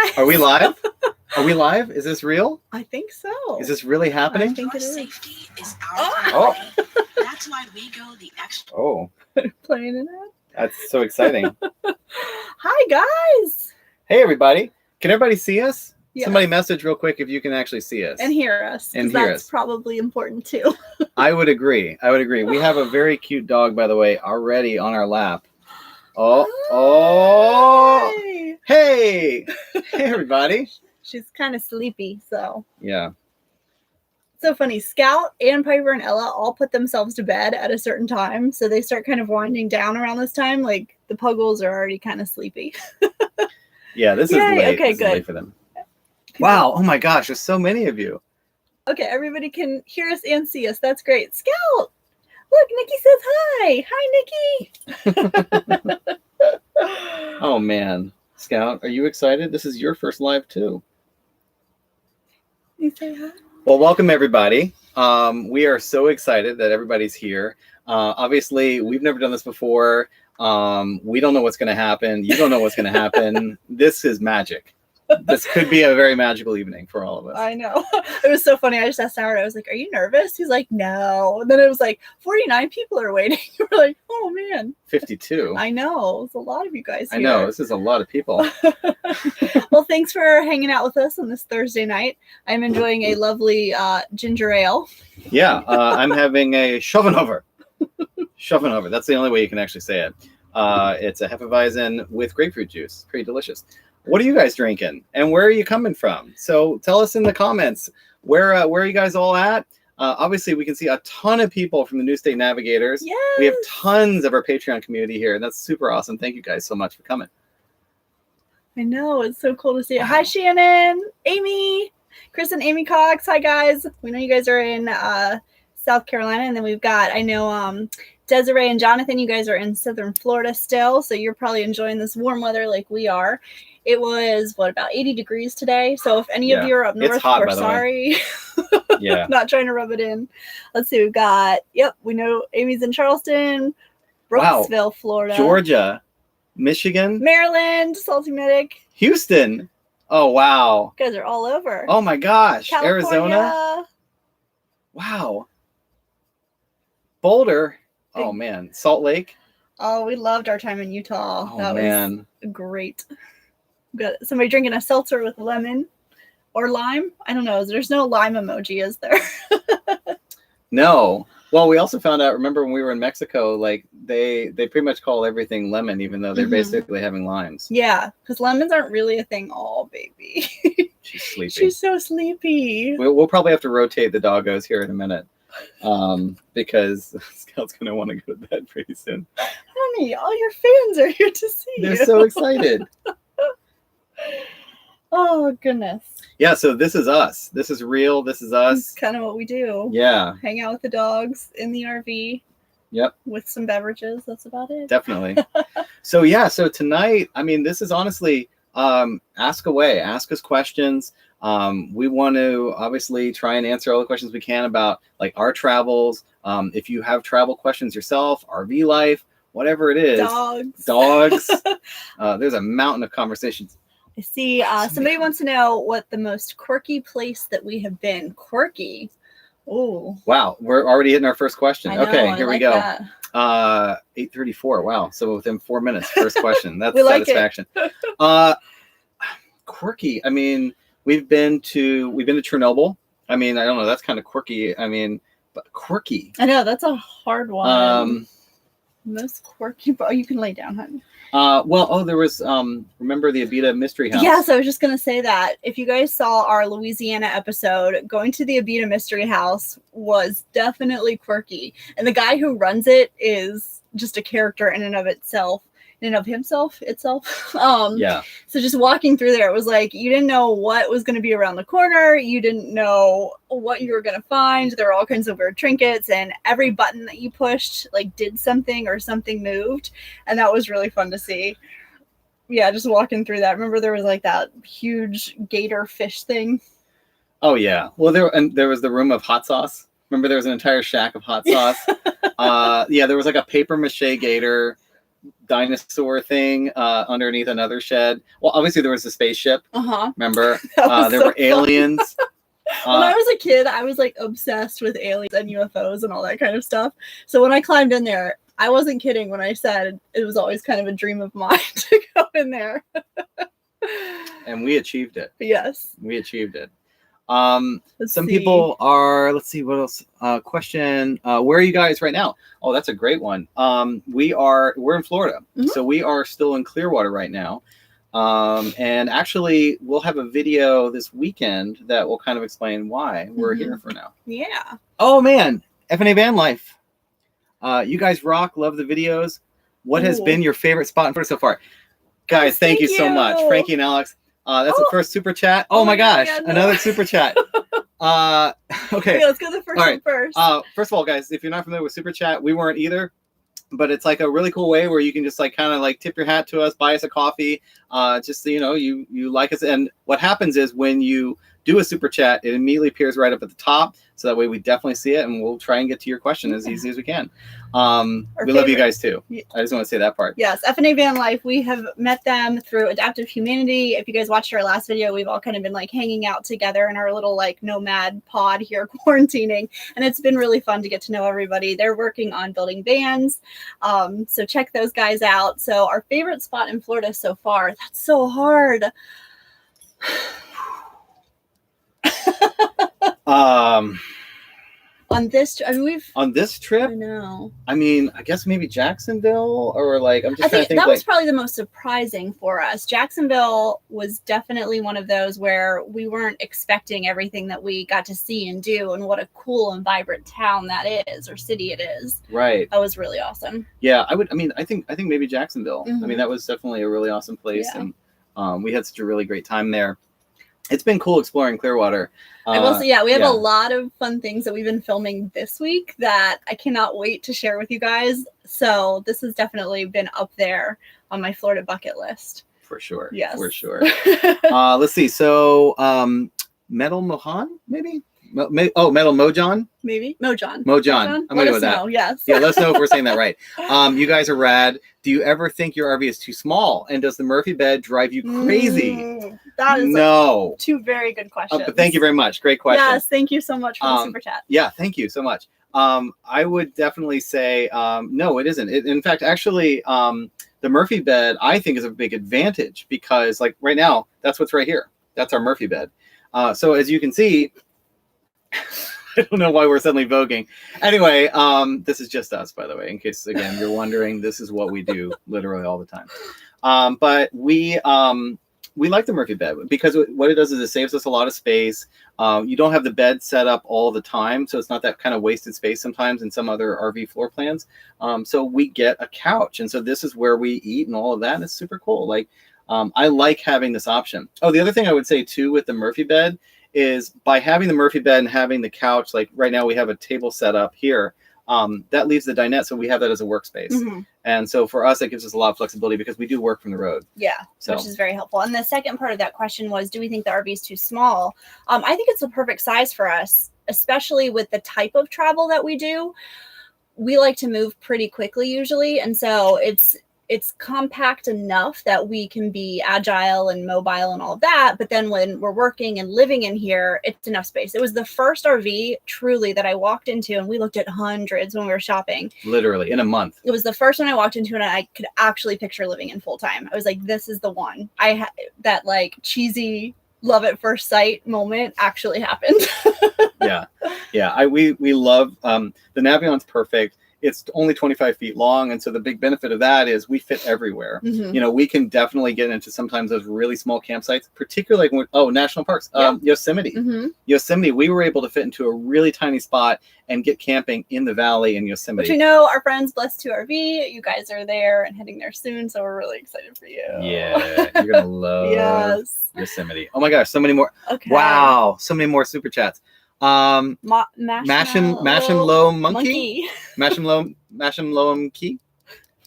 guys. Are we live? Are we live? Is this real? I think so. Is this really happening? I think it is. Safety is our priority. That's why we go the extra. Oh, Playing in it. that's so exciting. Hi, guys. Hey, everybody. Can everybody see us? Yes. Somebody message real quick if you can actually see us. And hear us. And hear that's us. probably important too. I would agree. We have a very cute dog, by the way, already on our lap. Oh. Hi. Hey. Hey, everybody. She's kind of sleepy, so. Yeah. So funny. Scout and Piper and Ella all put themselves to bed at a certain time, so they start kind of winding down around this time. Like the puggles are already kind of sleepy. Yeah, this is late. Okay, this good. Is late for them. Wow. Oh my gosh, there's so many of you. Okay, everybody can hear us and see us. That's great. Scout! Look, Nikki says hi. Hi, Nikki. Oh man. Scout, are you excited? This is your first live too. You say hi? Well, welcome everybody. We are so excited that everybody's here. Obviously, we've never done this before. We don't know what's going to happen. You don't know what's going to happen. This is magic. This could be a very magical evening for all of us. I know. It was so funny. I just asked Howard, I was like, are you nervous? He's like, no. And then it was like, 49 people are waiting. We're like, oh, man. 52. I know. It's a lot of you guys here. I know. This is a lot of people. Well, thanks for hanging out with us on this Thursday night. I'm enjoying a lovely ginger ale. Yeah. I'm having a Schofenover. Schofenover. That's the only way you can actually say it. It's a Hefeweizen with grapefruit juice. Pretty delicious. What are you guys drinking? And where are you coming from? So tell us in the comments. Where are you guys all at? Obviously, we can see a ton of people from the Newstate Navigators. Yes. We have tons of our Patreon community here, and that's super awesome. Thank you guys so much for coming. I know. It's so cool to see you. Hi, Shannon, Amy, Chris and Amy Cox. Hi, guys. We know you guys are in South Carolina. And then we've got, I know, Desiree and Jonathan, you guys are in Southern Florida still. So you're probably enjoying this warm weather like we are. It was, about 80 degrees today. So if any of you are up north, hot, we're sorry. Yeah. Not trying to rub it in. Let's see. We've got, we know Amy's in Charleston, Brooksville, Florida. Georgia, Michigan. Maryland, Salty Medic. Houston. Oh, wow. You guys are all over. Oh, my gosh. California. Arizona. Wow. Boulder. Oh, man. Salt Lake. Oh, we loved our time in Utah. Oh, that man. was great. We got somebody drinking a seltzer with lemon or lime. I don't know. There's no lime emoji, is there? No. Well, we also found out, remember when we were in Mexico, like they pretty much call everything lemon, even though they're basically having limes. Yeah, because lemons aren't really a thing. Oh, baby. She's sleepy. She's so sleepy. We'll probably have to rotate the doggos here in a minute. Because Scout's going to want to go to bed pretty soon. Honey, all your fans are here to see you. They're so excited. Oh, goodness. Yeah, so this is us. This is real. This is us. It's kind of what we do. Yeah. Hang out with the dogs in the RV. Yep. With some beverages. That's about it. Definitely. So tonight, I mean, this is honestly, ask away. Ask us questions. We want to obviously try and answer all the questions we can about like our travels. If you have travel questions yourself, RV life, whatever it is. Dogs. There's a mountain of conversations. I see somebody wants to know what the most quirky place that we have been. Quirky. Oh. Wow. We're already hitting our first question. Okay, here we go. That. 8:34. Wow. So within 4 minutes, first question. That's satisfaction. Quirky. I mean, we've been to Chernobyl. I mean, I don't know. That's kind of quirky. I mean, but quirky. I know that's a hard one. Most quirky, but you can lay down, honey. There was remember the Abita Mystery House? Yes, I was just gonna say that. If you guys saw our Louisiana episode, going to the Abita Mystery House was definitely quirky, and the guy who runs it is just a character in and of itself. In and of itself. Yeah. So just walking through there, it was like you didn't know what was going to be around the corner. You didn't know what you were going to find. There were all kinds of weird trinkets, and every button that you pushed like did something or something moved, and that was really fun to see. Yeah, just walking through that. Remember there was like that huge gator fish thing. Oh yeah. Well, there was the room of hot sauce. Remember there was an entire shack of hot sauce. Yeah, there was like a paper mache gator. dinosaur thing underneath another shed. Well, obviously there was a spaceship. Remember? That there was were so aliens. When I was a kid, I was like obsessed with aliens and UFOs and all that kind of stuff. So when I climbed in there, I wasn't kidding when I said it was always kind of a dream of mine to go in there. And we achieved it. Yes. We achieved it. Let's Some see. people are, let's see, what else? Question, where are you guys right now? Oh, that's a great one. We're in Florida. So we are still in Clearwater right now. And actually we'll have a video this weekend that will kind of explain why we're here for now. Yeah. Oh man, F&A van life. You guys rock, love the videos. What has been your favorite spot in Florida so far? Guys, thank you so much. Frankie and Alex. That's the first super chat. Oh my gosh, another super chat. Okay, let's go to the first one first. First of all, guys, if you're not familiar with super chat, we weren't either. But it's like a really cool way where you can just like kind of like tip your hat to us, buy us a coffee, just so you know you like us. And what happens is when you do a super chat, it immediately appears right up at the top, so that way we definitely see it, and we'll try and get to your question as easy as we can. We love you guys too. I just want to say that part. Yes, F&A Van Life. We have met them through Adaptive Humanity. If you guys watched our last video, we've all kind of been like hanging out together in our little like nomad pod here quarantining, and it's been really fun to get to know everybody. They're working on building vans, so check those guys out. So our favorite spot in Florida so far. That's so hard. On this, I mean, on this trip. I know. I mean, I guess maybe Jacksonville, or like I'm just trying to think. That like, was probably the most surprising for us. Jacksonville was definitely one of those where we weren't expecting everything that we got to see and do, and what a cool and vibrant town that is, or city it is. Right. That was really awesome. Yeah, I think maybe Jacksonville. I mean, that was definitely a really awesome place, and we had such a really great time there. It's been cool exploring Clearwater. I will say, we have a lot of fun things that we've been filming this week that I cannot wait to share with you guys. So this has definitely been up there on my Florida bucket list. For sure. Yes. For sure. Let's see. So Metal Mohan, maybe? Metal Mojon? Maybe. Mojon. I'm going to go with that. Yes. Yeah, let us know if we're saying that right. You guys are rad. Do you ever think your RV is too small? And does the Murphy bed drive you crazy? That is two very good questions. But thank you very much. Great question. Yes, thank you so much for the super chat. Yeah, thank you so much. I would definitely say no, it isn't. In fact, actually, the Murphy bed, I think, is a big advantage because, like, right now, that's what's right here. That's our Murphy bed. So as you can see, I don't know why we're suddenly voguing. Anyway, this is just us, by the way, in case, again, you're wondering. This is what we do literally all the time. But we like the Murphy bed because what it does is it saves us a lot of space. You don't have the bed set up all the time, so it's not that kind of wasted space sometimes in some other RV floor plans. So we get a couch, and so this is where we eat and all of that, and it's super cool. Like, I like having this option. Oh, the other thing I would say, too, with the Murphy bed is by having the Murphy bed and having the couch, like right now we have a table set up here, that leaves the dinette, so we have that as a workspace. And so for us, that gives us a lot of flexibility because we do work from the road. Yeah, which is very helpful. And the second part of that question was, do we think the RV is too small? I think it's the perfect size for us, especially with the type of travel that we do. We like to move pretty quickly usually, and so it's compact enough that we can be agile and mobile and all of that. But then when we're working and living in here, it's enough space. It was the first RV truly that I walked into, and we looked at hundreds when we were shopping. Literally in a month. It was the first one I walked into, and I could actually picture living in full time. I was like, this is the one. I had that like cheesy love at first sight moment actually happened. Yeah. We love, the Navion's perfect. It's only 25 feet long. And so the big benefit of that is we fit everywhere. You know, we can definitely get into sometimes those really small campsites, particularly like national parks, Yosemite. Yosemite, we were able to fit into a really tiny spot and get camping in the valley in Yosemite. Which we know our friends Blessed 2 RV, you guys are there and heading there soon. So we're really excited for you. Yeah, you're going to love Yosemite. Oh my gosh, so many more. Okay. Wow, so many more super chats. Mash'em Low Monkey. Mash'em Low Monkey.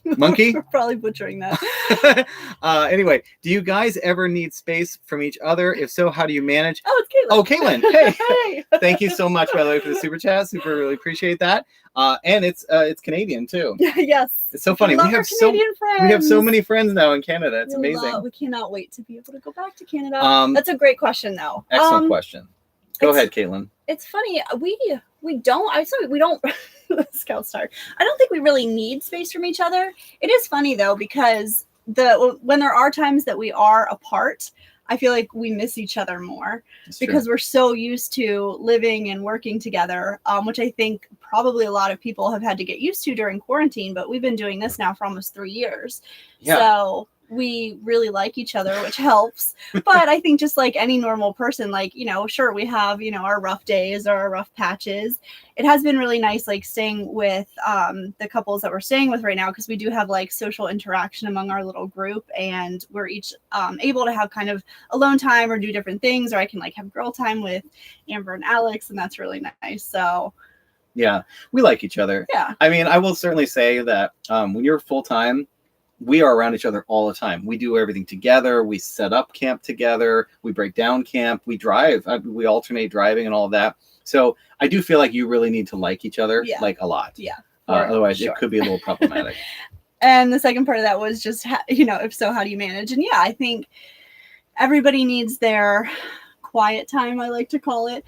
Monkey? We're probably butchering that. Anyway, do you guys ever need space from each other? If so, how do you manage? Oh, it's Caitlin. Oh, Caitlin. Hey. Hey. Thank you so much, by the way, for the super chat. Super, really appreciate that. And it's Canadian too. Yes. It's so funny. We have so many friends now in Canada. It's amazing. We cannot wait to be able to go back to Canada. That's a great question, though. Excellent question. Go ahead, Caitlin. It's funny. We don't. We don't. Scout's tired. I don't think we really need space from each other. It is funny though, because when there are times that we are apart, I feel like we miss each other more because we're so used to living and working together, which I think probably a lot of people have had to get used to during quarantine, but we've been doing this now for almost 3 years. Yeah. So we really like each other, which helps. But I think just like any normal person, like, sure, we have, our rough days or our rough patches. It has been really nice, like staying with the couples that we're staying with right now, because we do have like social interaction among our little group, and we're each able to have kind of alone time or do different things, or I can like have girl time with Amber and Alex, and that's really nice. So yeah, we like each other. Yeah. I mean, I will certainly say that when you're full-time, we are around each other all the time. We do everything together. We set up camp together. We break down camp. We drive. We alternate driving and all of that. So I do feel like you really need to like each other, like a lot. Yeah. Otherwise, it could be a little problematic. And the second part of that was just, if so, how do you manage? And yeah, I think everybody needs their quiet time, I like to call it.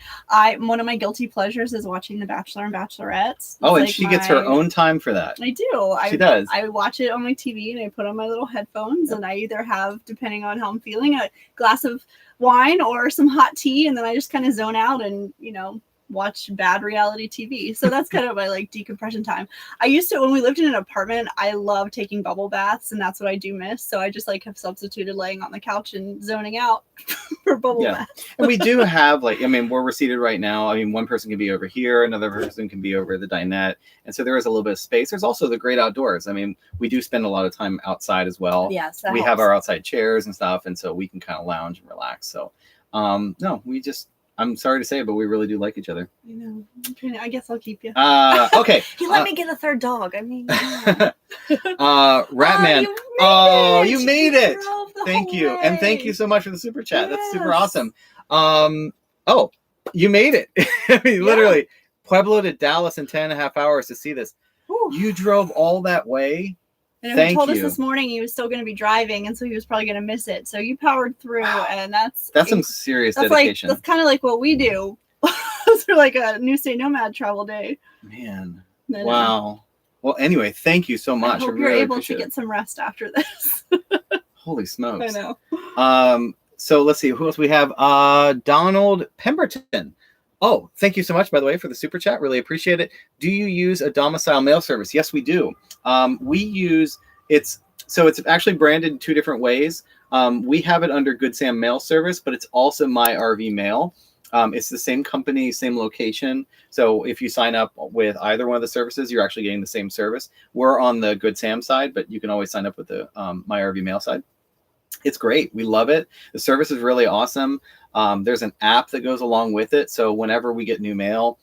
One of my guilty pleasures is watching The Bachelor and Bachelorette. It's and she gets her own time for that. I do. She does. I watch it on my TV, and I put on my little headphones, and I either have, depending on how I'm feeling, a glass of wine or some hot tea, and then I just kind of zone out and, watch bad reality TV. So that's kind of my like decompression time. I used to, when we lived in an apartment, I love taking bubble baths, and that's what I do miss. So I just like have substituted laying on the couch and zoning out for bubble baths. And we do have where we're seated right now, one person can be over here, another person can be over the dinette. And so there is a little bit of space. There's also the great outdoors. We do spend a lot of time outside as well. Yes. We have our outside chairs and stuff. And so we can kind of lounge and relax. So I'm sorry to say, but we really do like each other. I know. Okay, I guess I'll keep you. Okay. He let me get a third dog. Ratman. You made it. Thank you. And thank you so much for the super chat. Yes. That's super awesome. You made it. Literally, Pueblo to Dallas in 10.5 hours to see this. Ooh. You drove all that way. And he told us this morning he was still going to be Newstate, and so he was probably going to miss it. So you powered through, and that's some serious dedication. That's kind of like what we do. For like a Newstate Nomad travel day. Man, wow. Well, anyway, thank you so much. I hope you're able to get some rest after this. Holy smokes! I know. So let's see who else we have. Donald Pemberton. Oh, thank you so much, by the way, for the super chat. Really appreciate it. Do you use a domicile mail service? Yes, we do. We use it's actually branded in 2 different ways. We have it under Good Sam Mail Service, but it's also My RV Mail. It's the same company, same location. So if you sign up with either one of the services, you're actually getting the same service. We're on the Good Sam side, but you can always sign up with the My RV Mail side. It's great. We love it. The service is really awesome. There's an app that goes along with it. So whenever we get new mail,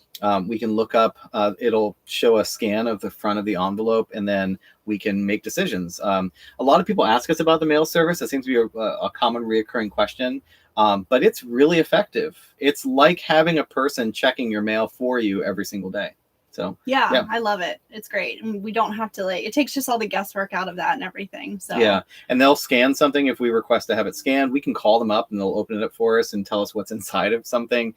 we can look up, it'll show a scan of the front of the envelope, and then we can make decisions. A lot of people ask us about the mail service. That seems to be a common reoccurring question, but it's really effective. It's like having a person checking your mail for you every single day. So yeah, I love it. It's great. And we don't have to it takes just all the guesswork out of that and everything. So yeah. And they'll scan something. If we request to have it scanned, we can call them up and they'll open it up for us and tell us what's inside of something.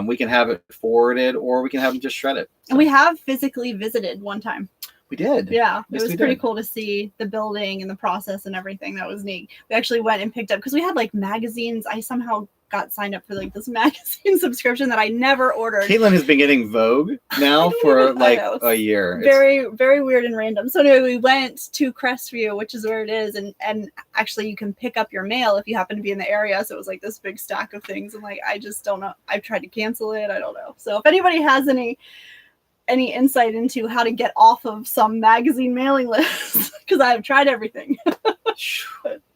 We can have it forwarded, or we can have them just shred it. So. And we have physically visited one time. We did. Yeah. Yes, it was pretty cool to see the building and the process and everything. That was neat. We actually went and picked up, because we had like magazines. I somehow got signed up for like this magazine subscription that I never ordered. Caitlin has been getting Vogue now for like a year. Very, very weird and random. So anyway, we went to Crestview, which is where it is, and actually you can pick up your mail if you happen to be in the area. So it was like this big stack of things. I'm like, I just don't know. I've tried to cancel it. I don't know. So if anybody has any insight into how to get off of some magazine mailing list, because I've tried everything.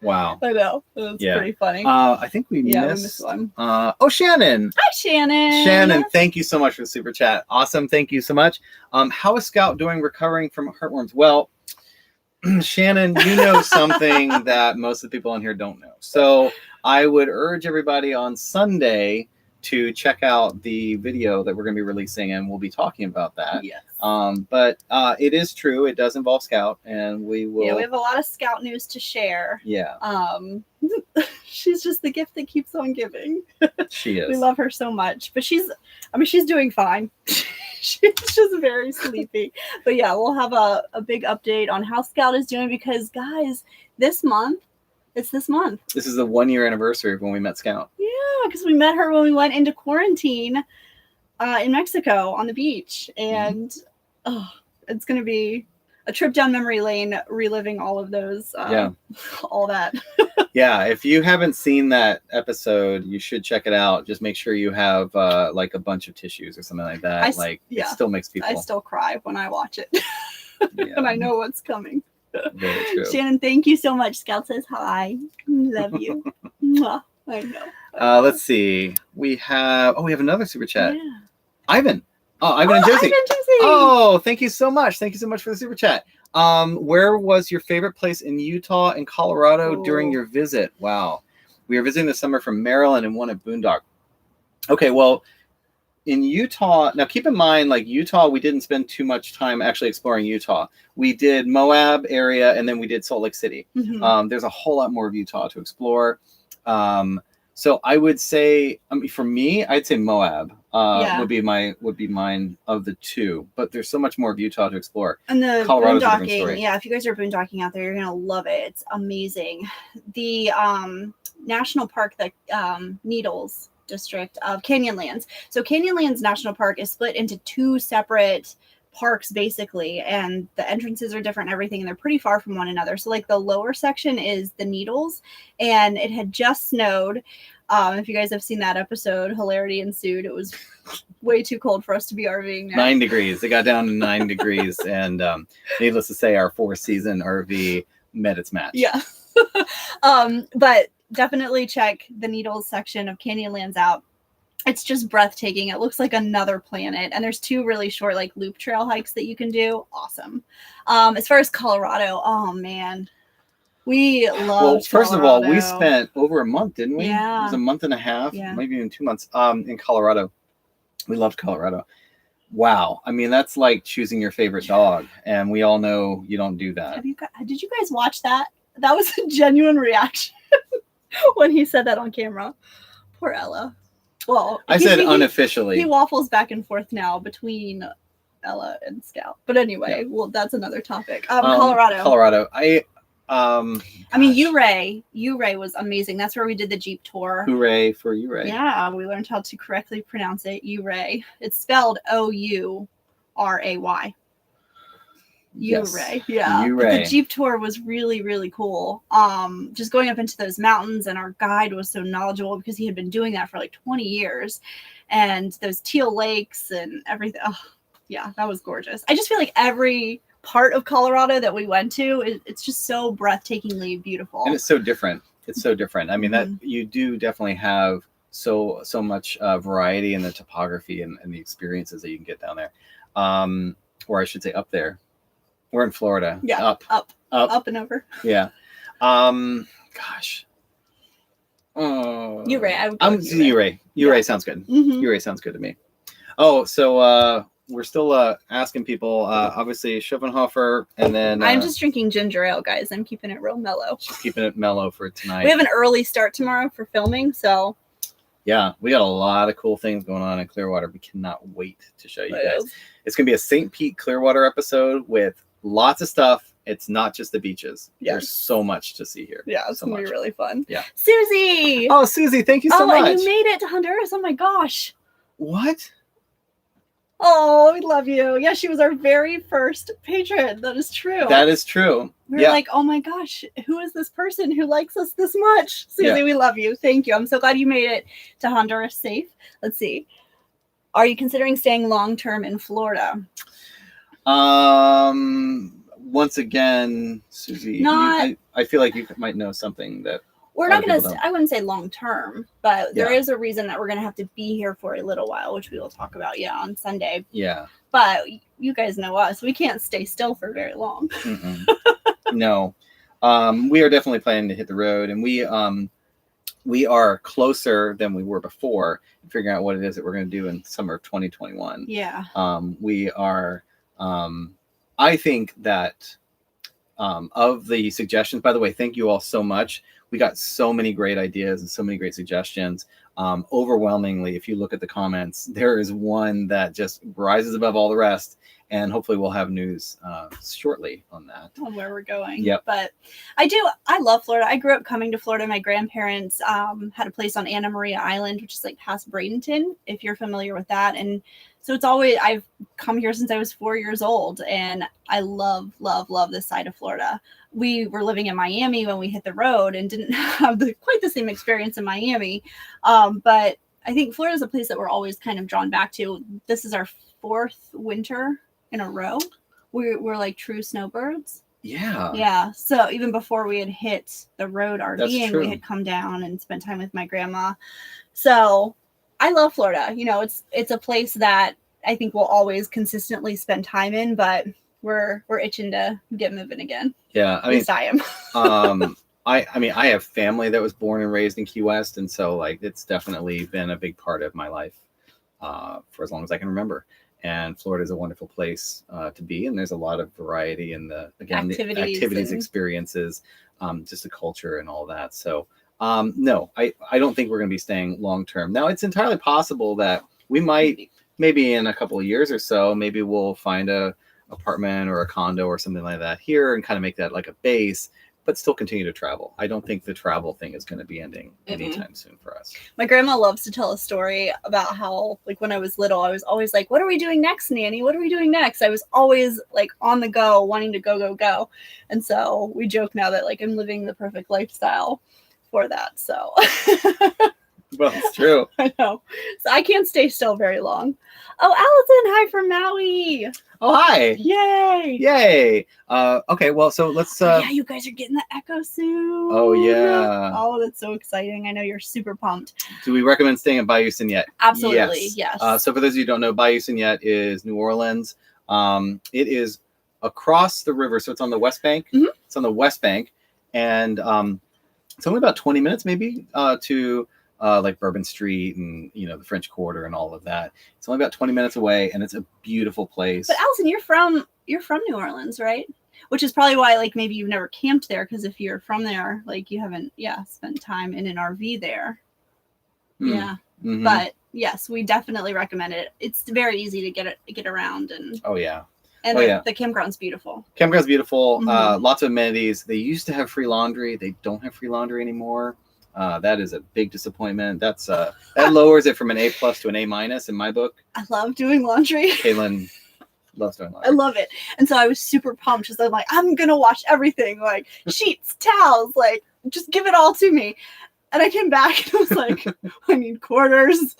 Wow. I know. It was pretty funny. I think we missed one. Shannon. Hi, Shannon. Shannon, thank you so much for the super chat. Awesome. Thank you so much. How is Scout doing recovering from heartworms? Well, Shannon, you know something that most of the people on here don't know. So I would urge everybody on Sunday to check out the video that we're going to be releasing, and we'll be talking about that. Yes. But it is true. It does involve Scout, and we will. Yeah, we have a lot of Scout news to share. Yeah. She's just the gift that keeps on giving. She is. We love her so much, but she's doing fine. She's just very sleepy. But yeah, we'll have a big update on how Scout is doing because, guys, this month. This is the 1 year anniversary of when we met Scout. Yeah, because we met her when we went into quarantine in Mexico on the beach. And it's going to be a trip down memory lane, reliving all of those. All that. Yeah, if you haven't seen that episode, you should check it out. Just make sure you have like a bunch of tissues or something like that. It still makes people. I still cry when I watch it. And I know what's coming. Very true. Shannon, thank you so much. Scout says hi. Love you. Mwah. I know. Let's see. We have another super chat. Yeah. Ivan. Oh, Ivan and Josie. Ivan and Josie. Oh, thank you so much. Thank you so much for the super chat. Where was your favorite place in Utah and Colorado during your visit? Wow. We were visiting this summer from Maryland and one at Boondock. Okay, well, in Utah, now keep in mind, like Utah, we didn't spend too much time actually exploring Utah. We did Moab area and then we did Salt Lake City. Mm-hmm. There's a whole lot more of Utah to explore. So I would say, for me, I'd say Moab would be mine of the two. But there's so much more of Utah to explore. And the boondocking, if you guys are boondocking out there, you're gonna love it. It's amazing. The national park, the Needles district of Canyonlands. So Canyonlands National Park is split into two separate parks basically, and the entrances are different and everything, and they're pretty far from one another. So like the lower section is the Needles, and it had just snowed. If you guys have seen that episode, hilarity ensued. It was way too cold for us to be RVing now. 9 degrees. It got down to 9 degrees, and needless to say, our 4-season RV met its match. Yeah. But definitely check the Needles section of Canyonlands out. It's just breathtaking. It looks like another planet. And there's 2 really short like loop trail hikes that you can do. Awesome. As far as Colorado, oh man. We love Well, first Colorado. of all, we spent over a month, didn't we? Yeah. It was a month and a half, maybe even 2 months in Colorado. We loved Colorado. Wow. I mean, that's like choosing your favorite dog. And we all know you don't do that. Did you guys watch that? That was a genuine reaction when he said that on camera. Poor Ella. Well, I said unofficially. He waffles back and forth now between Ella and Scout. But anyway, well, that's another topic. Colorado. I mean, Ouray was amazing. That's where we did the Jeep tour. Hooray for Ouray. Yeah, we learned how to correctly pronounce it. Ouray. It's spelled Ouray. Yes. Ouray. Yeah. Ouray. The Jeep tour was really, really cool. Just going up into those mountains, and our guide was so knowledgeable because he had been doing that for like 20 years. And those teal lakes and everything. Oh, yeah, that was gorgeous. I just feel like every part of Colorado that we went to, it's just so breathtakingly beautiful. And it's so different. I mean, that you do definitely have so much variety in the topography and the experiences that you can get down there. Or I should say up there. We're in Florida. Yeah. Up and over. Yeah. Gosh. Ouray. Ouray sounds good. Mm-hmm. Ouray sounds good to me. Oh, so we're still asking people, obviously Schopenhauer, and then I'm just drinking ginger ale, guys. I'm keeping it real mellow. Just keeping it mellow for tonight. We have an early start tomorrow for filming, so yeah, we got a lot of cool things going on in Clearwater. We cannot wait to show you guys. It's gonna be a St. Pete Clearwater episode with lots of stuff. It's not just the beaches. Yes. There's so much to see here. Yeah, it's gonna be really fun. Yeah. Susie! Oh, Susie, thank you so much. Oh, you made it to Honduras. Oh my gosh. What? Oh, we love you. Yeah, she was our very first patron. That is true. That is true. We're like, oh my gosh, who is this person who likes us this much? Susie, we love you. Thank you. I'm so glad you made it to Honduras safe. Let's see. Are you considering staying long-term in Florida? Once again, Susie, I feel like you might know something that we're not going to, I wouldn't say long-term, but there is a reason that we're going to have to be here for a little while, which we will talk about, on Sunday. Yeah. But you guys know us. We can't stay still for very long. No. We are definitely planning to hit the road, and we are closer than we were before figuring out what it is that we're going to do in summer of 2021. Yeah. We are, I think that of the suggestions, by the way, thank you all so much. We got so many great ideas and so many great suggestions. Overwhelmingly, if you look at the comments, there is one that just rises above all the rest. And hopefully we'll have news shortly on that. On where we're going. Yep. But I love Florida. I grew up coming to Florida. My grandparents had a place on Anna Maria Island, which is like past Bradenton, if you're familiar with that. And so I've come here since I was 4 years old, and I love, love, love this side of Florida. We were living in Miami when we hit the road and didn't have quite the same experience in Miami. But I think Florida is a place that we're always kind of drawn back to. This is our 4th winter in a row. We're like true snowbirds. Yeah. So even before we had hit the road RVing, we had come down and spent time with my grandma. So I love Florida. It's a place that I think we'll always consistently spend time in, but we're itching to get moving again. Yeah. At least I am. I have family that was born and raised in Key West, and so like it's definitely been a big part of my life for as long as I can remember. And Florida is a wonderful place to be, and there's a lot of variety in the activities, experiences, just the culture and all that. So no, I don't think we're going to be staying long term. Now, it's entirely possible that we might, maybe in a couple of years or so, maybe we'll find a apartment or a condo or something like that here and kind of make that like a base, but still continue to travel. I don't think the travel thing is going to be ending anytime soon for us. My grandma loves to tell a story about how, like, when I was little, I was always like, what are we doing next, Nanny? What are we doing next? I was always like on the go, wanting to go. And so we joke now that like I'm living the perfect lifestyle for that. So well, it's true. I know. So I can't stay still very long. Oh, Allison, hi from Maui. Oh, hi. Yay. Okay, well, so let's yeah, you guys are getting the Echo soon. Oh yeah. Oh, that's so exciting. I know you're super pumped. Do we recommend staying at Bayou Signette? Absolutely, yes. So for those of you who don't know, Bayou Signette is New Orleans. It is across the river, so it's on the west bank. Mm-hmm. It's on the west bank, and it's only about 20 minutes maybe to like Bourbon Street and the French Quarter and all of that. It's only about 20 minutes away, and it's a beautiful place. But Allison, you're from New Orleans, right? Which is probably why like maybe you've never camped there, because if you're from there, like you haven't spent time in an RV there. Yeah. Mm-hmm. But yes, we definitely recommend it. It's very easy to get around, and the campground's beautiful. Campground's beautiful. Mm-hmm. Lots of amenities. They used to have free laundry. They don't have free laundry anymore. That is a big disappointment. That lowers it from an A+ to an A- in my book. I love doing laundry. Katelyn loves doing laundry. I love it. And so I was super pumped because I'm like, I'm going to wash everything, like sheets, towels, like just give it all to me. And I came back and I was like, I need quarters.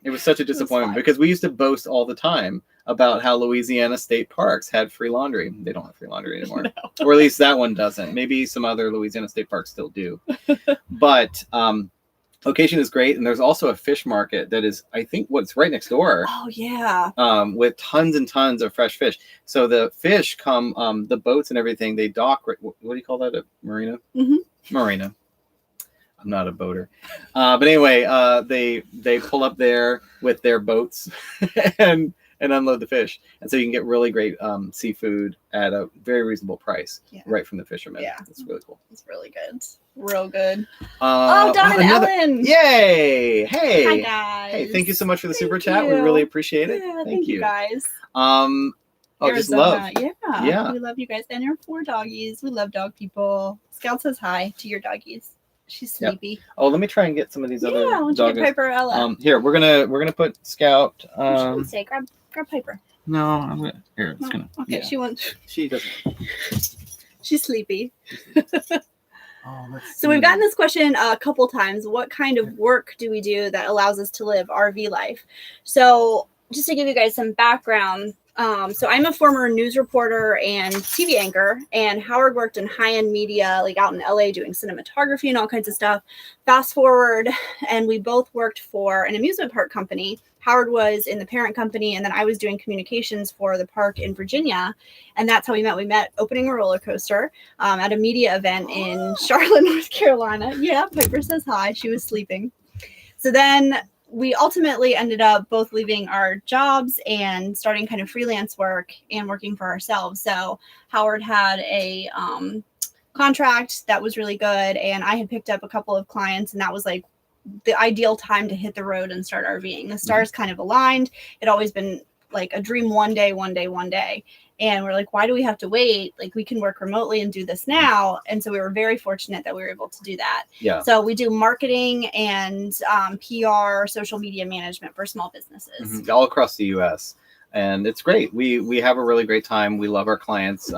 It was such a disappointment because we used to boast all the time about how Louisiana state parks had free laundry. They don't have free laundry anymore. No. Or at least that one doesn't. Maybe some other Louisiana state parks still do. But location is great. And there's also a fish market that is, I think, what's right next door. Oh, yeah. With tons and tons of fresh fish. So the fish come, the boats and everything, they dock. What do you call that? A marina? Mm-hmm. Marina. I'm not a boater. But anyway, they pull up there with their boats and unload the fish. And so you can get really great seafood at a very reasonable price right from the fishermen. Yeah. It's really cool. It's really good. Real good. Don and Ellen. Yay. Hey. Hi, guys. Hey, thank you so much for the super chat. We really appreciate it. Yeah, thank you guys. Just love. Yeah. We love you guys. And your 4 doggies. We love dog people. Scout says hi to your doggies. She's sleepy. Yep. Oh, let me try and get some of these other dogs. Yeah, Piper, Ella. Here, we're gonna put Scout. Say grab Piper. No, I'm gonna. Here, it's gonna. Okay, she wants. She doesn't. She's sleepy. So we've gotten this question a couple times. What kind of work do we do that allows us to live RV life? So just to give you guys some background. So I'm a former news reporter and TV anchor, and Howard worked in high-end media, like out in LA doing cinematography and all kinds of stuff. Fast forward, and we both worked for an amusement park company. Howard was in the parent company, and then I was doing communications for the park in Virginia. And that's how we met. We met opening a roller coaster at a media event in Charlotte, North Carolina. Yeah, Piper says hi. She was sleeping. So then we ultimately ended up both leaving our jobs and starting kind of freelance work and working for ourselves. So Howard had a contract that was really good, and I had picked up a couple of clients, and that was like the ideal time to hit the road and start RVing. The stars kind of aligned. It always been like a dream one day. And we're like, why do we have to wait? Like, we can work remotely and do this now. And so we were very fortunate that we were able to do that. Yeah. So we do marketing and PR, social media management for small businesses. All across the U.S. And it's great. We have a really great time. We love our clients.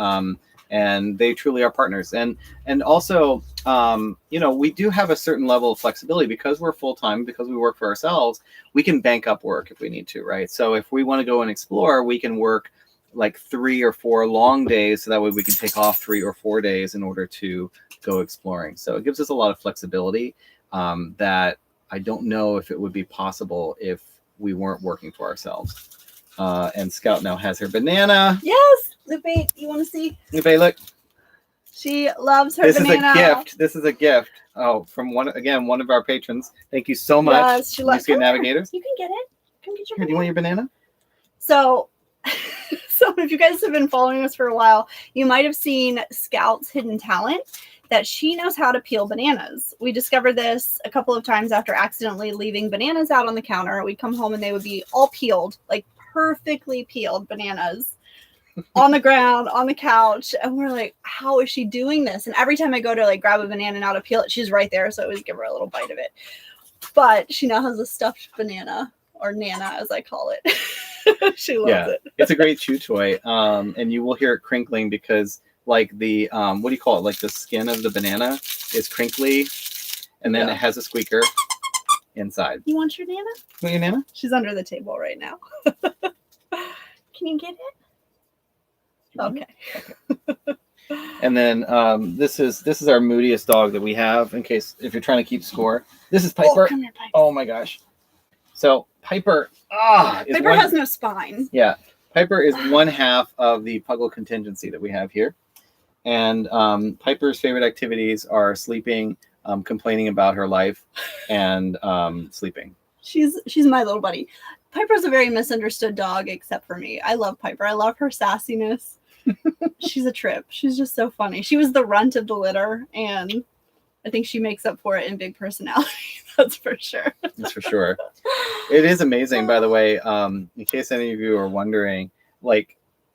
And they truly are partners. And also, we do have a certain level of flexibility because we're full-time, because we work for ourselves. We can bank up work if we need to, right? So if we want to go and explore, we can work like 3 or 4 long days. So that way we can take off 3 or 4 days in order to go exploring. So it gives us a lot of flexibility that I don't know if it would be possible if we weren't working for ourselves. And Scout now has her banana. Yes. Lupe, you want to see? Lupe, look. She loves her This banana. is a gift. This is a gift. Oh, from one of our patrons. Thank you so much. Yes, she loves it. Navigators. You can get it. Come get your Here, do you want your banana? So if you guys have been following us for a while, you might have seen Scout's hidden talent, that she knows how to peel bananas. We discovered this a couple of times after accidentally leaving bananas out on the counter. We'd come home and they would be all peeled, like perfectly peeled bananas on the ground, on the couch. And we're like, how is she doing this? And every time I go to like grab a banana now to peel it, she's right there. So I always give her a little bite of it. But she now has a stuffed banana, or Nana, as I call it. She loves it. It's a great chew toy. And you will hear it crinkling because like the, what do you call it? Like the skin of the banana is crinkly, and then it has a squeaker inside. You want your Nana? Want your Nana? She's under the table right now. Can you get it? Okay. And then this is our moodiest dog that we have, in case if you're trying to keep score. This is Piper. Oh, come here, Piper. Oh my gosh. So Piper. Piper has no spine. Yeah. Piper is one half of the Puggle contingency that we have here. And Piper's favorite activities are sleeping, complaining about her life, and sleeping. She's my little buddy. Piper's a very misunderstood dog, except for me. I love Piper. I love her sassiness. She's a trip. She's just so funny. She was the runt of the litter, and I think she makes up for it in big personality. That's for sure. That's for sure. It is amazing, by the way. In case any of you are wondering,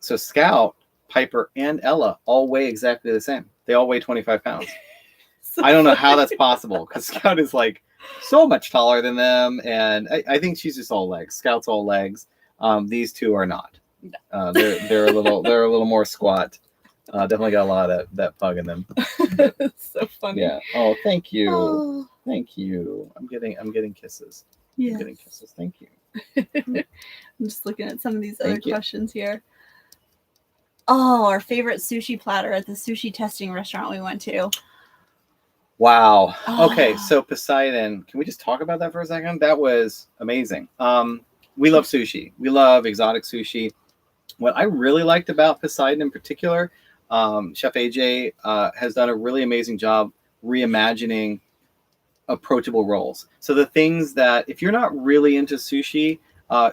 so Scout, Piper, and Ella all weigh exactly the same. They all weigh 25 pounds. I don't know how that's possible, because Scout is like so much taller than them, and I think she's just all legs. Scout's all legs. These two are not. They're a little more squat. Definitely got a lot of that pug in them. So funny. Yeah. Oh, thank you. Oh. Thank you. I'm getting kisses. Yes. I'm getting kisses. Thank you. I'm just looking at some of these other questions here. Oh, our favorite sushi platter at the sushi testing restaurant we went to. Wow. Okay, so Poseidon, can we just talk about that for a second? That was amazing. We love sushi. We love exotic sushi. What I really liked about Poseidon in particular, Chef AJ has done a really amazing job reimagining approachable rolls. So the things that, if you're not really into sushi,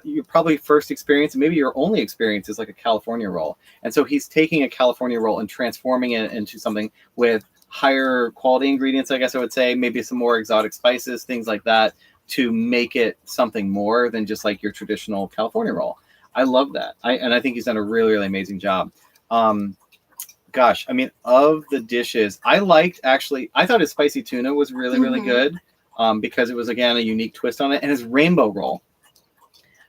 your probably first experience, maybe your only experience, is like a California roll. And so he's taking a California roll and transforming it into something with higher quality ingredients, I guess I would say, maybe some more exotic spices, things like that, to make it something more than just like your traditional California roll. I love that. I think he's done a really, really amazing job. Gosh, I mean, of the dishes, I thought his spicy tuna was really, really good because it was, again, a unique twist on it. And his rainbow roll.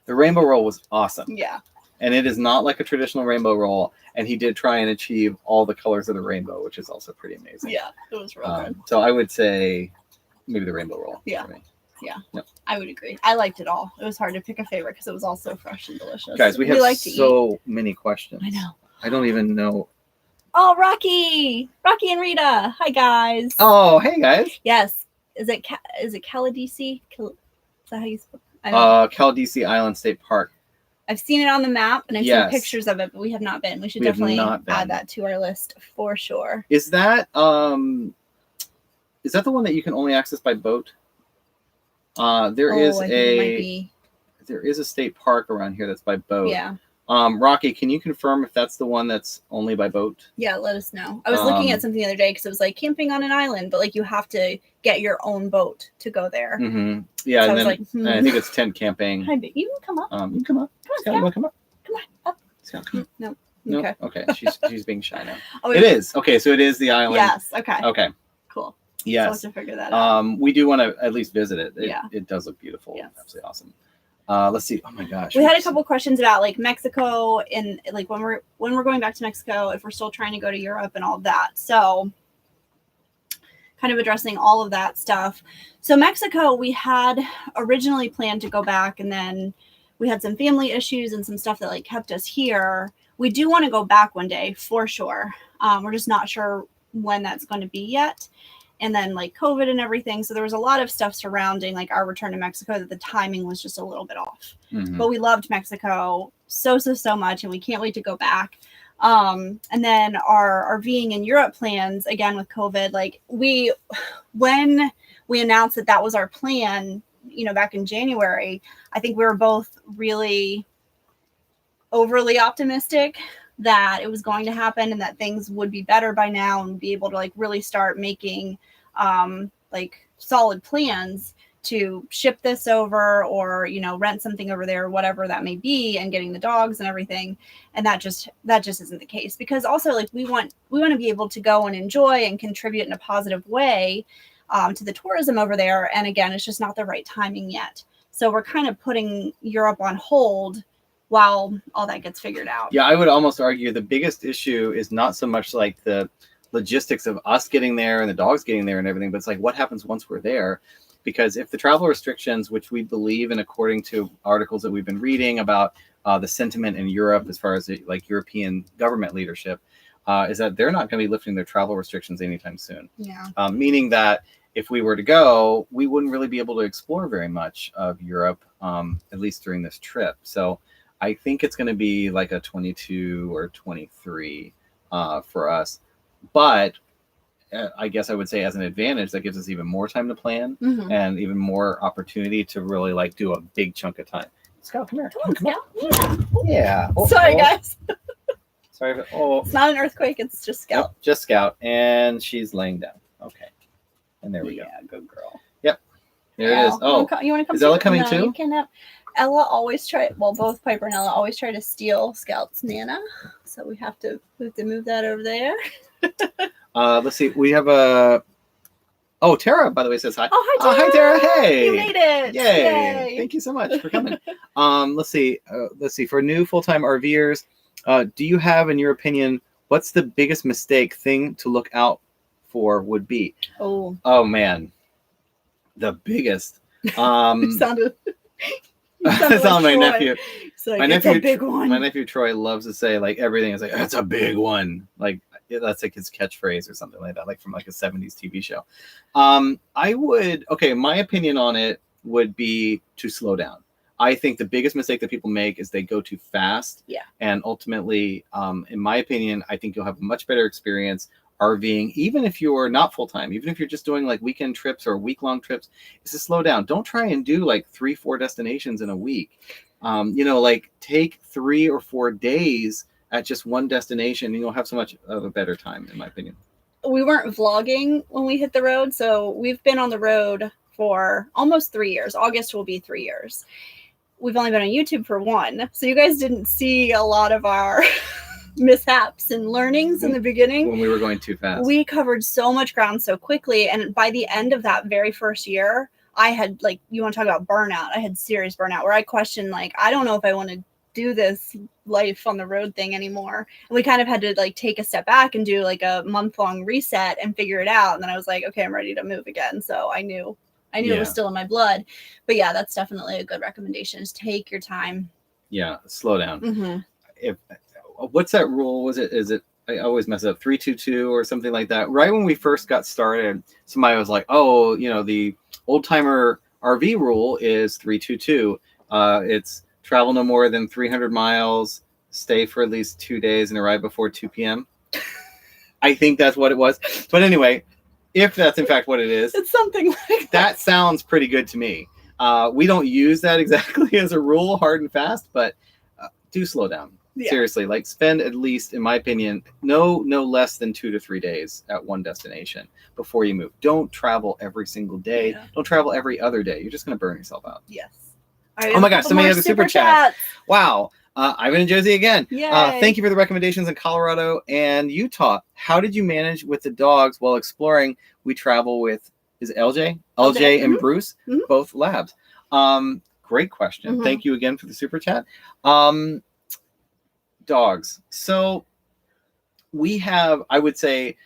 The rainbow roll was awesome. Yeah. And it is not like a traditional rainbow roll. And he did try and achieve all the colors of the rainbow, which is also pretty amazing. Yeah, it was real good. So I would say maybe the rainbow roll. Yeah. For me. Yeah, yep. I would agree. I liked it all. It was hard to pick a favorite because it was all so fresh and delicious. Guys, we have so many questions. I know. I don't even know. Oh, Rocky and Rita. Hi, guys. Oh, hey, guys. Yes. Is it Caladisi? Is that how you spell it? Caldesi Island State Park. I've seen it on the map and I've Yes. seen pictures of it, but we have not been. We should We have definitely not been. add that to our list for sure. Is that the one that you can only access by boat? There is I think it might be. There is a state park around here that's by boat. Yeah. Rocky, can you confirm if that's the one that's only by boat? Yeah, let us know. I was looking at something the other day because it was like camping on an island, but like you have to get your own boat to go there. Mm-hmm. Yeah, So and I was then like, I think it's tent camping. Hi, babe. You can come up. You can come up. Scout, you want to come up? Come on. Up. Scout, come up. No. No? Okay. Okay. She's being shy now. Oh, It is. Okay, so it is the island. Yes. Okay. Okay. Cool. Yes. So I'll have to figure that out. We do want to at least visit it. Yeah. It does look beautiful. Yes. Absolutely awesome. Let's see. Oh my gosh. We had a couple questions about like Mexico and like when we're going back to Mexico, if we're still trying to go to Europe and all of that. So kind of addressing all of that stuff. So Mexico, we had originally planned to go back and then we had some family issues and some stuff that like kept us here. We do want to go back one day for sure. We're just not sure when that's going to be yet. And then like COVID and everything. So there was a lot of stuff surrounding like our return to Mexico that the timing was just a little bit off. Mhm. But we loved Mexico so much and we can't wait to go back. And then our RVing in Europe plans, again with COVID, like when we announced that was our plan, you know, back in January, I think we were both really overly optimistic that it was going to happen and that things would be better by now and be able to like really start making like solid plans to ship this over or, you know, rent something over there, whatever that may be, and getting the dogs and everything. And that just isn't the case, because also like we want to be able to go and enjoy and contribute in a positive way to the tourism over there. And again, it's just not the right timing yet. So we're kind of putting Europe on hold while all that gets figured out. Yeah, I would almost argue the biggest issue is not so much like the logistics of us getting there and the dogs getting there and everything, but it's like what happens once we're there. Because if the travel restrictions, which we believe in according to articles that we've been reading about the sentiment in Europe as far as like European government leadership, is that they're not going to be lifting their travel restrictions anytime soon. Yeah. Meaning that if we were to go, we wouldn't really be able to explore very much of Europe, at least during this trip. So I think it's going to be like a 22 or 23 for us. But I guess I would say as an advantage, that gives us even more time to plan and even more opportunity to really like do a big chunk of time. Scout, come here. Come on, Scout. Yeah. Oh, Sorry, guys. Sorry. It's not an earthquake. It's just Scout. Nope, just Scout. And she's laying down. Okay. And there we go. Yeah, good girl. Yep. There it is. Oh, you want to come? is Ella coming too? You can. Ella always both Piper and Ella always try to steal Scout's Nana. So we have to move that over there. Let's see. We have Tara, by the way, says hi. Oh, hi, Tara. Hi, Tara. Hey. You made it. Yay. Thank you so much for coming. Let's see. For new full-time RVers, do you have, in your opinion, what's the biggest thing to look out for would be? Oh man. The biggest. You sounded it's on my nephew. Like, my nephew, a big one. My nephew Troy loves to say like everything is like that's a big one. Like that's like his catchphrase or something like that, like from like a 70s TV show. My opinion on it would be to slow down. I think the biggest mistake that people make is they go too fast. Yeah. And ultimately, in my opinion, I think you'll have a much better experience RVing, even if you're not full-time, even if you're just doing like weekend trips or week-long trips, is to slow down. Don't try and do like 3-4 destinations in a week. Like take 3 or 4 days at just one destination and you'll have so much of a better time, in my opinion. We weren't vlogging when we hit the road. So we've been on the road for almost 3 years. August will be 3 years. We've only been on YouTube for 1. So you guys didn't see a lot of our mishaps and learnings in the beginning. When we were going too fast. We covered so much ground so quickly. And by the end of that very first year, I had you want to talk about burnout. I had serious burnout where I questioned, I don't know if I want to do this life on the road thing anymore. And we kind of had to take a step back and do a month-long reset and figure it out. And then I was like, okay, I'm ready to move again. So I knew it was still in my blood. But yeah, that's definitely a good recommendation, is take your time. Yeah, slow down. Mm-hmm. What's that rule? Is it I always mess it up, 3-2-2 or something like that. Right when we first got started, somebody was like, the old timer RV rule is 322. It's travel no more than 300 miles, stay for at least 2 days, and arrive before 2 p.m. I think that's what it was. But anyway, if that's in fact what it is, It's something like that sounds pretty good to me. We don't use that exactly as a rule, hard and fast, but do slow down. Yeah. Seriously, like spend at least, in my opinion, no less than 2 to 3 days at one destination before you move. Don't travel every single day. Yeah. Don't travel every other day. You're just going to burn yourself out. Yes. All right, Oh my a gosh, couple somebody more has a super chat. Wow. Ivan and Josie again. Yay. Thank you for the recommendations in Colorado and Utah. How did you manage with the dogs while exploring? We travel with, is it LJ? LJ and Bruce, both labs. Great question. Thank you again for the super chat. Dogs. So we have, I would say,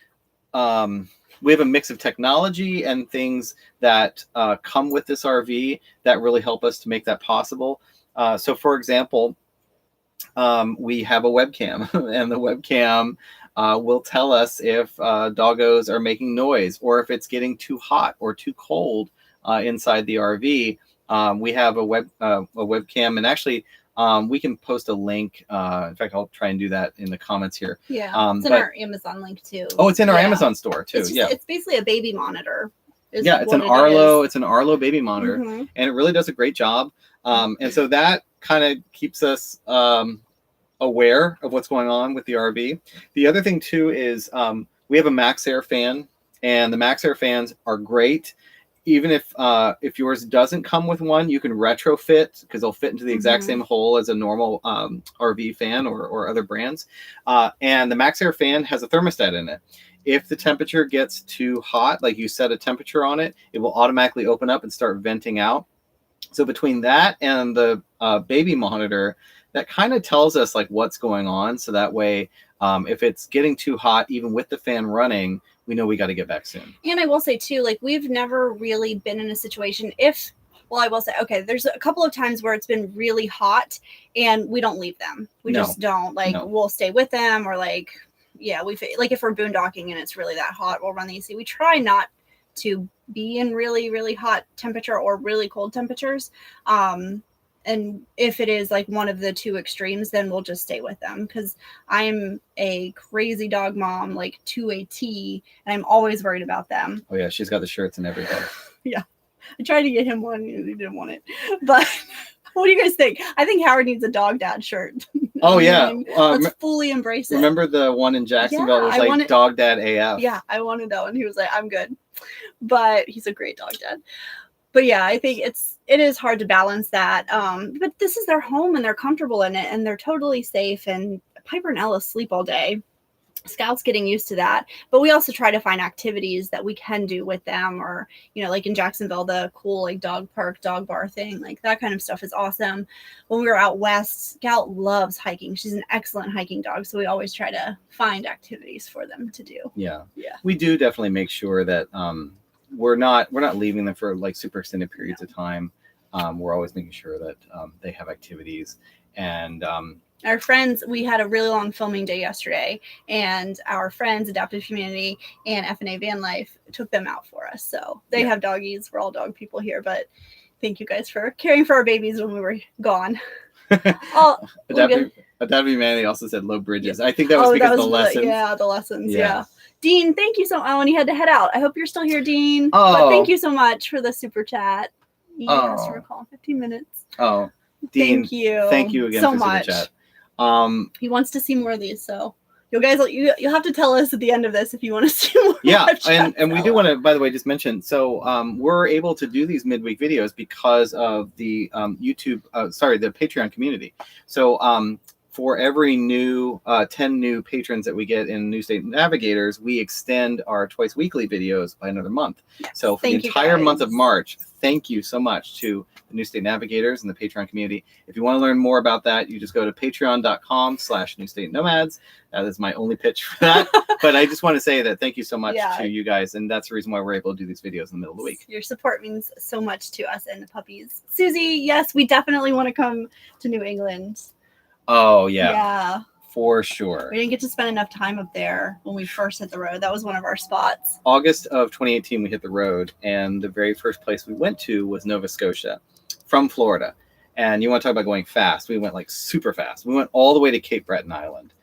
we have a mix of technology and things that come with this RV that really help us to make that possible. So for example, we have a webcam, and the webcam will tell us if doggos are making noise or if it's getting too hot or too cold inside the RV. We have a webcam, and actually we can post a link. In fact, I'll try and do that in the comments here. Yeah, it's in our Amazon link too. Oh, it's in our Amazon store too. It's basically a baby monitor. Yeah, it's an Arlo. It's an Arlo baby monitor, and it really does a great job. And so that kind of keeps us aware of what's going on with the RV. The other thing too is we have a Max Air fan, and the Max Air fans are great. Even if yours doesn't come with one, you can retrofit because they'll fit into the exact same hole as a normal RV fan or other brands. And the Max Air fan has a thermostat in it. If the temperature gets too hot, like you set a temperature on it, it will automatically open up and start venting out. So between that and the baby monitor, that kind of tells us like what's going on. So that way, if it's getting too hot, even with the fan running, we know we got to get back soon. And I will say too, like we've never really been in a situation I will say, okay, there's a couple of times where it's been really hot and we don't leave them. We just don't we'll stay with them, or like, yeah, if we're boondocking and it's really that hot, we'll run the AC. We try not to be in really, really hot temperature or really cold temperatures. And if it is like one of the two extremes, then we'll just stay with them, because I'm a crazy dog mom, like to a T, and I'm always worried about them. Oh yeah, she's got the shirts and everything. Yeah, I tried to get him one, he didn't want it. But what do you guys think? I think Howard needs a dog dad shirt. Oh yeah, let's fully embrace it. Remember the one in Jacksonville? Yeah, it was like dog dad AF. Yeah, I wanted that one. He was like, I'm good, but he's a great dog dad. But yeah, I think it is hard to balance that. But this is their home and they're comfortable in it and they're totally safe. And Piper and Ella sleep all day. Scout's getting used to that. But we also try to find activities that we can do with them, or, like in Jacksonville, the cool like dog park, dog bar thing, like that kind of stuff is awesome. When we were out west, Scout loves hiking. She's an excellent hiking dog. So we always try to find activities for them to do. Yeah. We do definitely make sure that we're not leaving them for like super extended periods of time. We're always making sure that they have activities. And our friends, we had a really long filming day yesterday, and our friends, Adaptive Humanity and FNA Van Life, took them out for us. So they have doggies. We're all dog people here, but thank you guys for caring for our babies when we were gone. Adaptive Humanity also said low bridges. I think that was because of the lessons. The lessons. Yeah. Dean, thank you so much. Oh, and he had to head out. I hope you're still here, Dean. But thank you so much for the super chat. You asked for a call in 15 minutes. Oh, Dean, thank you again so for much. Super chat. He wants to see more of these, so you'll have to tell us at the end of this if you want to see more. Yeah, and we do want to, by the way, just mention. So we're able to do these midweek videos because of the the Patreon community. So for every new 10 new patrons that we get in Newstate Navigators, we extend our twice weekly videos by another month. Yes, so for the entire month of March, thank you so much to the Newstate Navigators and the Patreon community. If you want to learn more about that, you just go to patreon.com/Newstate Nomads. That is my only pitch for that. But I just want to say that thank you so much to you guys. And that's the reason why we're able to do these videos in the middle of the week. Your support means so much to us and the puppies. Susie, yes, we definitely want to come to New England. Oh, yeah. For sure. We didn't get to spend enough time up there when we first hit the road. That was one of our spots. August of 2018, we hit the road, and the very first place we went to was Nova Scotia from Florida. And you want to talk about going fast. We went like super fast. We went all the way to Cape Breton Island,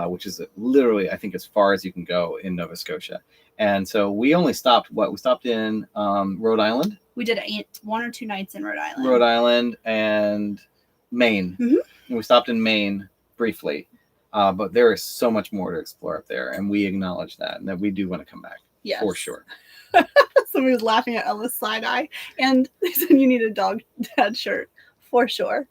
which is literally, I think, as far as you can go in Nova Scotia. And so we only stopped, we stopped in Rhode Island. We did 1 or 2 nights in Rhode Island. Rhode Island and Maine. Mm-hmm. And we stopped in Maine briefly. But there is so much more to explore up there, and we acknowledge that, and that we do want to come back. Yes. For sure. Somebody was laughing at Ella's side eye, and they said you need a dog dad shirt. For sure.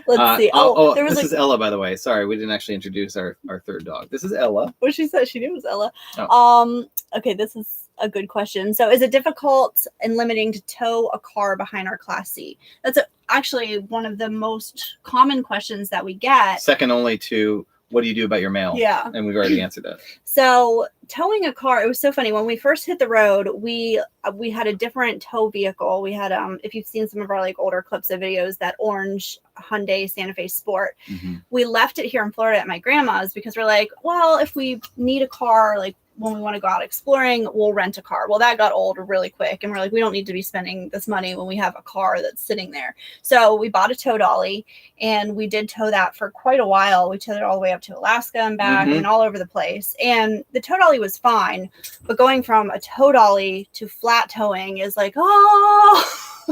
Let's see. This is Ella, by the way. Sorry, we didn't actually introduce our third dog. This is Ella. What she said she knew was Ella. Oh. Okay, this is a good question. So is it difficult and limiting to tow a car behind our Class C? That's actually one of the most common questions that we get. Second only to, what do you do about your mail? Yeah. And we've already answered that. So towing a car, it was so funny. When we first hit the road, we had a different tow vehicle. We had, if you've seen some of our like older clips of videos, that orange Hyundai Santa Fe Sport. Mm-hmm. We left it here in Florida at my grandma's because we're like, well, if we need a car, like when we want to go out exploring, we'll rent a car. Well, that got old really quick. And we're like, we don't need to be spending this money when we have a car that's sitting there. So we bought a tow dolly, and we did tow that for quite a while. We towed it all the way up to Alaska and back, mm-hmm. and all over the place. And the tow dolly was fine. But going from a tow dolly to flat towing is like,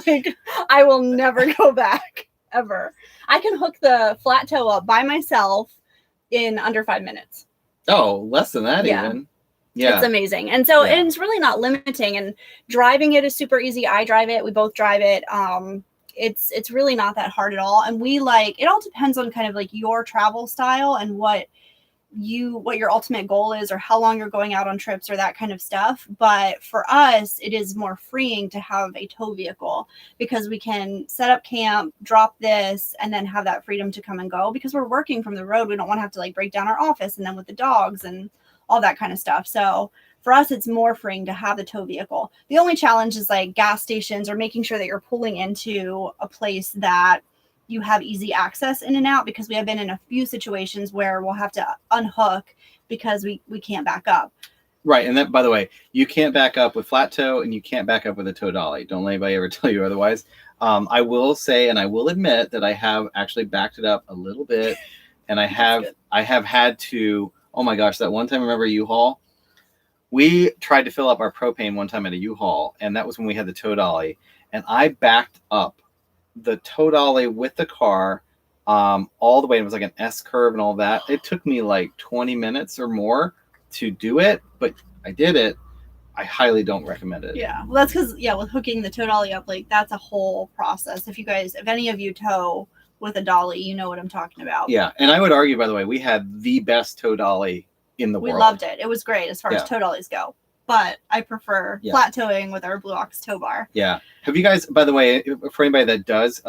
like I will never go back ever. I can hook the flat tow up by myself in under 5 minutes. Oh, less than that even. Yeah. It's amazing. And so it's really not limiting, and driving it is super easy. I drive it. We both drive it. It's really not that hard at all. And it all depends on kind of like your travel style and what your ultimate goal is, or how long you're going out on trips, or that kind of stuff. But for us, it is more freeing to have a tow vehicle, because we can set up camp, drop this, and then have that freedom to come and go, because we're working from the road. We don't want to have to like break down our office, and then with the dogs and all that kind of stuff. So for us, it's more freeing to have the tow vehicle. The only challenge is like gas stations, or making sure that you're pulling into a place that you have easy access in and out, because we have been in a few situations where we'll have to unhook because we can't back up. Right. And that, by the way, you can't back up with flat tow, and you can't back up with a tow dolly. Don't let anybody ever tell you otherwise. I will say, and I will admit, that I have actually backed it up a little bit, and I have had to. Oh my gosh, that one time, remember U-Haul? We tried to fill up our propane one time at a U-Haul, and that was when we had the tow dolly. And I backed up the tow dolly with the car all the way. It was like an S-curve and all that. It took me like 20 minutes or more to do it, but I did it. I highly don't recommend it. Yeah, well, that's because, with hooking the tow dolly up, like that's a whole process. If any of you tow with a dolly, you know what I'm talking about. Yeah, and I would argue, by the way, we had the best tow dolly in the world. We loved it. It was great as far as tow dollies go. But I prefer flat towing with our Blue Ox tow bar. Yeah. Have you guys, by the way, for anybody that does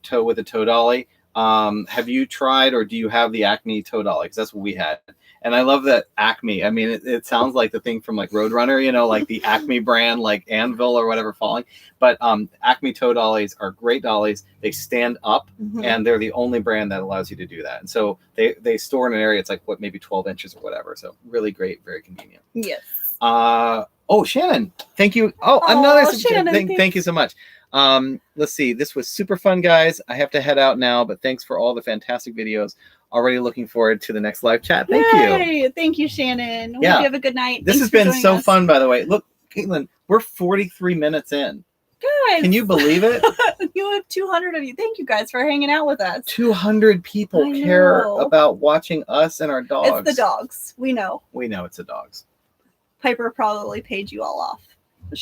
tow with a tow dolly, have you tried, or do you have the Acme tow dolly? Because that's what we had. And I love that Acme. I mean, it sounds like the thing from like Roadrunner, like the Acme brand, like Anvil or whatever falling. But Acme tow dollies are great dollies. They stand up, and they're the only brand that allows you to do that. And so they store in an area, it's like maybe 12 inches or whatever. So really great, very convenient. Yes. Shannon, thank you. Thank you so much. Let's see. This was super fun, guys. I have to head out now, but thanks for all the fantastic videos. Already looking forward to the next live chat. Thank you. Thank you, Shannon. Hope you have a good night. This has been so fun, by the way. Look, Katelyn, we're 43 minutes in. Guys, can you believe it? You have 200 of you. Thank you guys for hanging out with us. 200 people care about watching us and our dogs. It's the dogs. We know. We know it's the dogs. Piper probably paid you all off.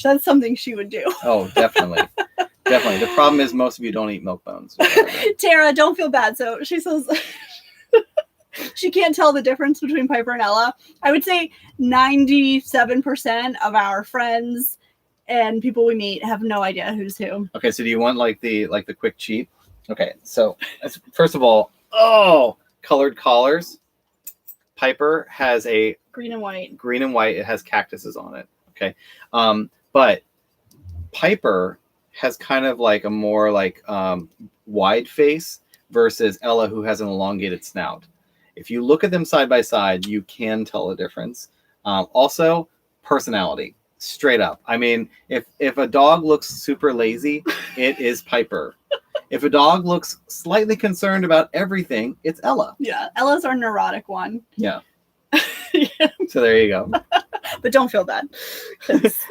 That's something she would do. Oh, definitely. Definitely. The problem is most of you don't eat milk bones. Tara, don't feel bad. So she says she can't tell the difference between Piper and Ella. I would say 97% of our friends and people we meet have no idea who's who. Okay, so do you want like the quick cheat? Okay, so first of all, colored collars. Piper has a green and white. It has cactuses on it. Okay, but Piper has kind of like a more like wide face versus Ella, who has an elongated snout. If you look at them side by side, you can tell a difference. Also, personality, straight up. I mean, if a dog looks super lazy, it is Piper. If a dog looks slightly concerned about everything, it's Ella. Yeah, Ella's our neurotic one. Yeah. Yeah. So there you go. But don't feel bad.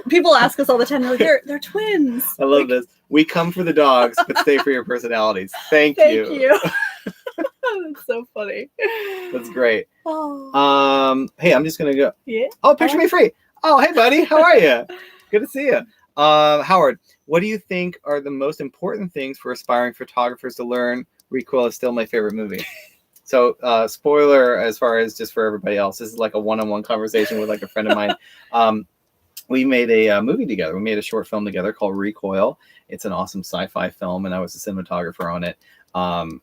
People ask us all the time, they're twins. I love this. We come for the dogs, but stay for your personalities. Thank you. That's so funny. That's great. Oh. Hey, I'm just gonna go. Yeah. Oh, picture me free. Oh, hey, buddy. How are you? Good to see you. Howard, what do you think are the most important things for aspiring photographers to learn? Recoil is still my favorite movie. So, spoiler as far as just for everybody else, this is like a one-on-one conversation with like a friend of mine. We made a movie together. We made a short film together called Recoil. It's an awesome sci-fi film, and I was a cinematographer on it.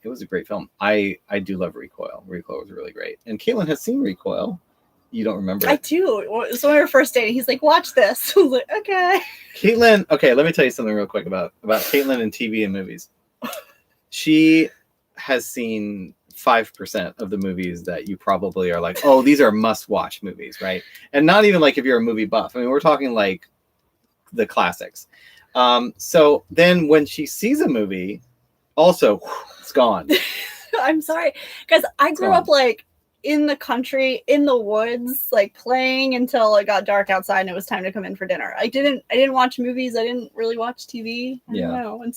It was a great film. I do love Recoil. Recoil was really great. And Katelyn has seen Recoil. You don't remember I it? do. It was when we were first dating. He's like, watch this. I was like, okay. Caitlin, okay, let me tell you something real quick about Caitlin and TV and movies. She has seen 5% of the movies that you probably are like, oh, these are must-watch movies, right? And not even like if you're a movie buff. I mean, we're talking like the classics. So then when she sees a movie, also, it's gone. I'm sorry. Because I grew up like in the country, in the woods, like playing until it got dark outside and it was time to come in for dinner. I didn't watch movies. I didn't really watch TV. I don't know. And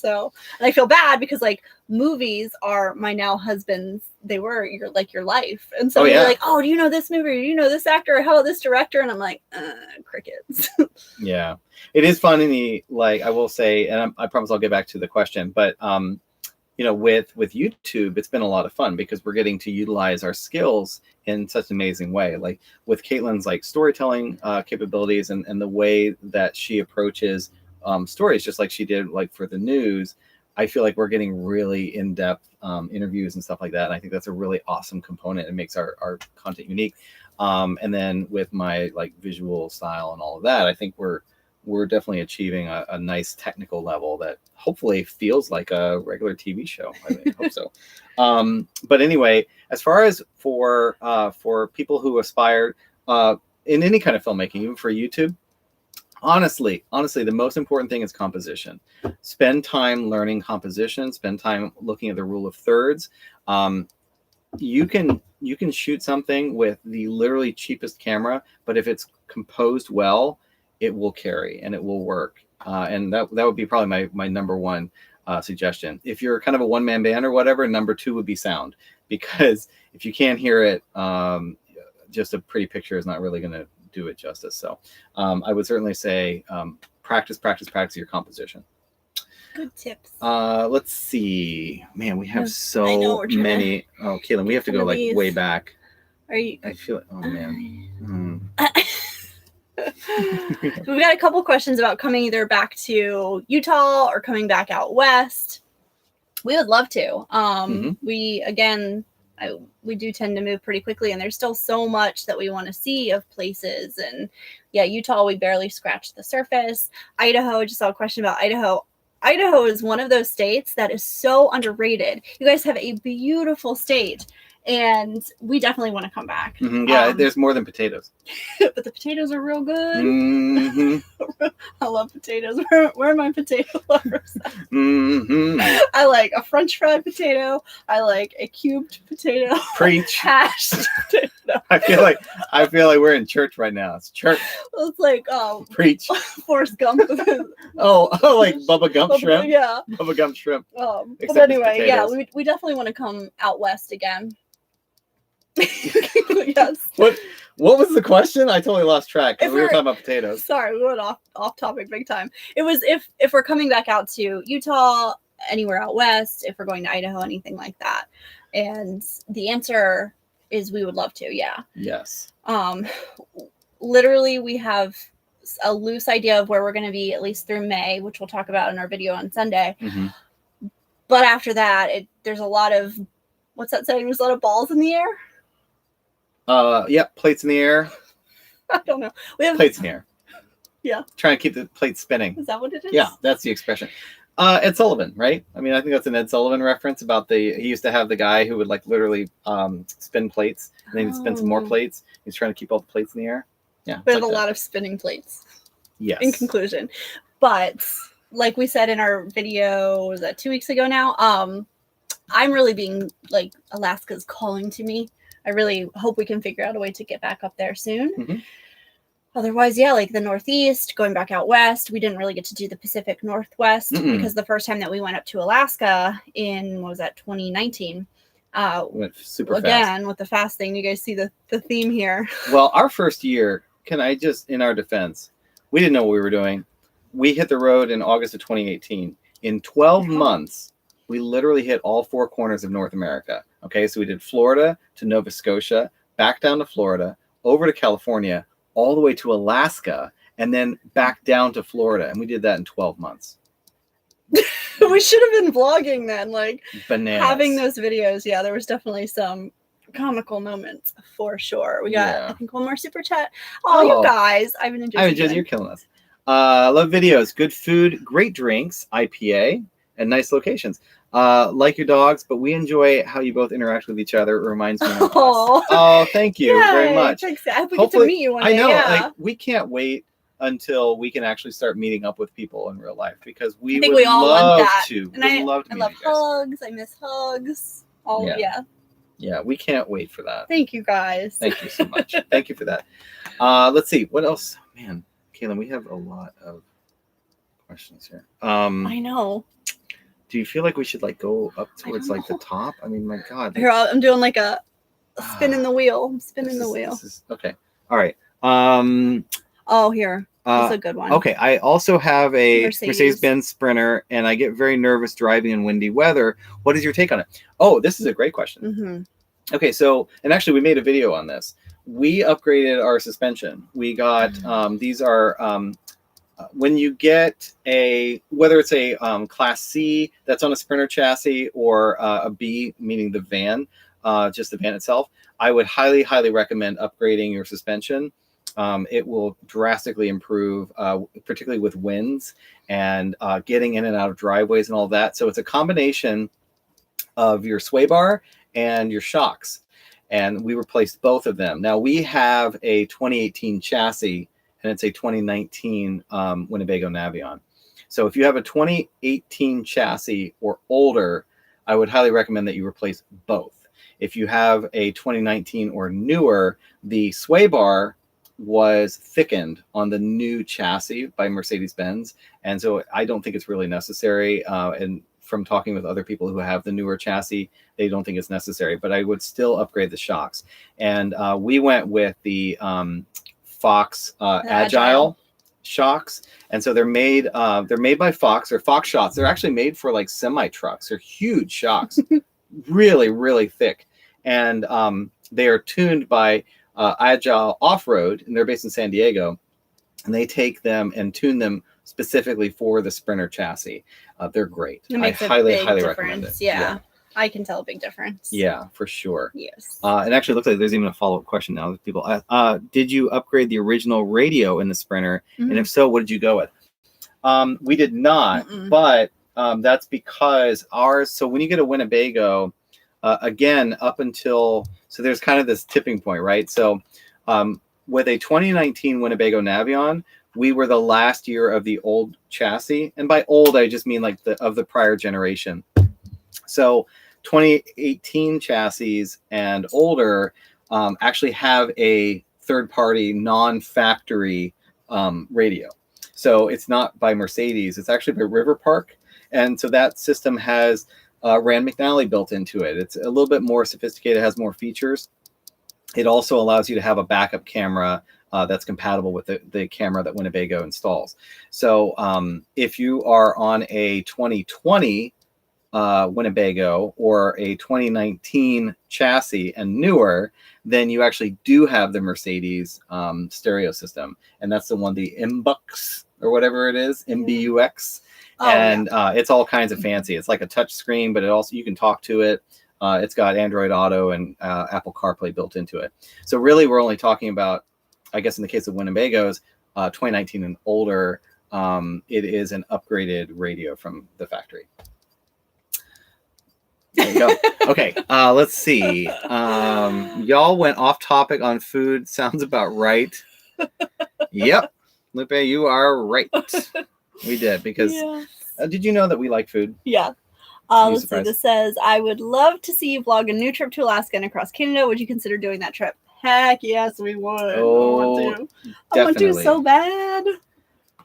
I feel bad because like movies are my now husband's, they were your life. And so they're like, oh, do you know this movie? Do you know this actor? How about this director? And I'm like, crickets. Yeah. It is funny, like I will say, and I promise I'll get back to the question, but you know, with YouTube, it's been a lot of fun because we're getting to utilize our skills in such an amazing way. Like with Caitlin's like storytelling capabilities and the way that she approaches stories, just like she did like for the news, I feel like we're getting really in-depth interviews and stuff like that. And I think that's a really awesome component. It makes our content unique. And then with my like visual style and all of that, I think we're definitely achieving a nice technical level that hopefully feels like a regular TV show. I hope so. But anyway, as far as for people who aspire in any kind of filmmaking, even for YouTube, honestly, the most important thing is composition. Spend time learning composition. Spend time looking at the rule of thirds. You can shoot something with the literally cheapest camera, but if it's composed well, it will carry and it will work. And that would be probably my number one suggestion. If you're kind of a one-man band or whatever, number two would be sound, because if you can't hear it, just a pretty picture is not really going to do it justice. So I would certainly say practice your composition. Good tips. Let's see. Man, we have so many. Oh, Katelyn, we have to go like way back. Are you? I feel it. Oh man. We've got a couple questions about coming either back to Utah or coming back out west. We would love to. We do tend to move pretty quickly, and there's still so much that we want to see of places. And yeah, Utah, we barely scratched the surface. Idaho, I just saw a question about Idaho. Idaho is one of those states that is so underrated. You guys have a beautiful state, and we definitely want to come back. Yeah, there's more than potatoes. But the potatoes are real good. I love potatoes. Where are my potato lovers? I like a French fried potato. I like a cubed potato. Preach. Hashed potato. I feel like we're in church right now. It's church. It's like Preach. Forrest Gump. oh, like Bubba Gump shrimp. Yeah. Bubba Gump shrimp. But anyway, yeah, we definitely want to come out west again. Yes. What was the question? I totally lost track because we were talking about potatoes. Sorry, we went off topic big time. It was if we're coming back out to Utah, anywhere out west, if we're going to Idaho, anything like that. And the answer is we would love to. Yeah. Yes. Literally, we have a loose idea of where we're going to be at least through May, which we'll talk about in our video on Sunday. But after that, there's a lot of, what's that saying? There's a lot of balls in the air. Plates in the air. I don't know. We have plates in the air. Yeah. Trying to keep the plate spinning. Is that what it is? Yeah, that's the expression. Ed Sullivan, right? I mean, I think that's an Ed Sullivan reference about he used to have the guy who would like literally spin plates, and then he'd spin some more plates. He's trying to keep all the plates in the air. Yeah. We have a lot of spinning plates. Yes. In conclusion. But like we said in our video, was that 2 weeks ago now? I'm really being like, Alaska's calling to me. I really hope we can figure out a way to get back up there soon. Mm-hmm. Otherwise, yeah, like the Northeast, going back out west. We didn't really get to do the Pacific Northwest because the first time that we went up to Alaska in, what was that, 2019? Went super again, fast. with the fast thing, you guys see the theme here. Well, our first year, can I just, in our defense, we didn't know what we were doing. We hit the road in August of 2018. In 12 months, we literally hit all four corners of North America. Okay, so we did Florida to Nova Scotia, back down to Florida, over to California, all the way to Alaska, and then back down to Florida. And we did that in 12 months. We should have been vlogging then, like Bananas. having those videos. Yeah, there was definitely some comical moments for sure. We got, I think, one more super chat. Oh, you guys, I've been enjoying. You're killing us. Love videos, good food, great drinks, IPA, and nice locations. Like your dogs, but we enjoy how you both interact with each other. It reminds me of us. Oh, thank you very much. Thanks. We get to meet you one day. I know. Yeah. Like, we can't wait until we can actually start meeting up with people in real life because I think we all want that. And I love meet you guys. hugs. I miss hugs. Yeah, we can't wait for that. Thank you guys. Thank you so much. Thank you for that. Let's see. What else? Man, Katelyn, we have a lot of questions here. I know. Do you feel like we should like go up towards like the top? I mean, my God. Here, I'm doing like a spinning the wheel. I'm spinning the wheel. Okay. All right. Oh, here. That's a good one. Okay. I also have a Mercedes-Benz Sprinter, and I get very nervous driving in windy weather. What is your take on it? Oh, this is a great question. Mm-hmm. Okay. So, and actually, we made a video on this. We upgraded our suspension. We got these are when you get whether it's a Class C that's on a Sprinter chassis or a B, meaning the van, just the van itself, I would highly, highly recommend upgrading your suspension. It will drastically improve, particularly with winds and getting in and out of driveways and all that. So it's a combination of your sway bar and your shocks. And we replaced both of them. Now we have a 2018 chassis, and it's a 2019 Winnebago Navion. So if you have a 2018 chassis or older, I would highly recommend that you replace both. If you have a 2019 or newer, the sway bar was thickened on the new chassis by Mercedes-Benz. And so I don't think it's really necessary. And from talking with other people who have the newer chassis, they don't think it's necessary. But I would still upgrade the shocks. And we went with the Fox Agile shocks, and so they're made by Fox. They're Fox shots. They're actually made for like semi trucks. They're huge shocks, really, really thick, and they are tuned by Agile Off-Road, and they're based in San Diego, and they take them and tune them specifically for the Sprinter chassis. They're great. I highly recommend it. Yeah. I can tell a big difference. Yeah, for sure. Yes. It actually looks like there's even a follow-up question now with people. Did you upgrade the original radio in the Sprinter? Mm-hmm. And if so, what did you go with? We did not, but that's because ours, so when you get a Winnebago, again, up until, so there's kind of this tipping point, right? So with a 2019 Winnebago Navion, we were the last year of the old chassis. And by old, I just mean like of the prior generation. So 2018 chassis and older actually have a third-party non-factory radio. So it's not by Mercedes, it's actually by River Park. And so that system has Rand McNally built into it. It's a little bit more sophisticated, has more features. It also allows you to have a backup camera that's compatible with the camera that Winnebago installs. So if you are on a 2020 Winnebago or a 2019 chassis and newer, then you actually do have the Mercedes stereo system, and that's the one, the MBUX or whatever it is, MBUX. It's all kinds of fancy. It's like a touch screen, but it also, you can talk to it. It's got Android Auto and Apple CarPlay built into it. So really, we're only talking about, I guess in the case of Winnebagos, 2019 and older it is an upgraded radio from the factory. There you go. Okay, let's see. Y'all went off topic on food. Sounds about right. Yep, Lupe, you are right. We did, because did you know that we like food? Yeah. Let's see. This says, I would love to see you vlog a new trip to Alaska and across Canada. Would you consider doing that trip? Heck yes, we would. Oh, I want to so bad.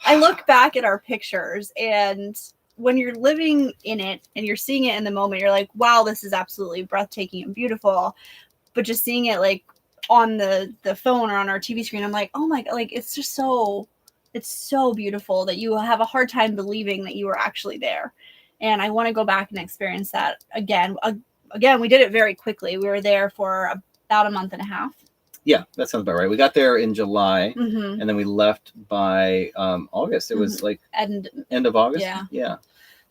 I look back at our pictures, and when you're living in it and you're seeing it in the moment, you're like, wow, this is absolutely breathtaking and beautiful. But just seeing it like on the phone or on our TV screen, I'm like, oh my God, like it's just it's so beautiful that you have a hard time believing that you were actually there. And I want to go back and experience that again. Again, we did it very quickly. We were there for about a month and a half. Yeah, that sounds about right. We got there in July, and then we left by August. It was like end of August. Yeah.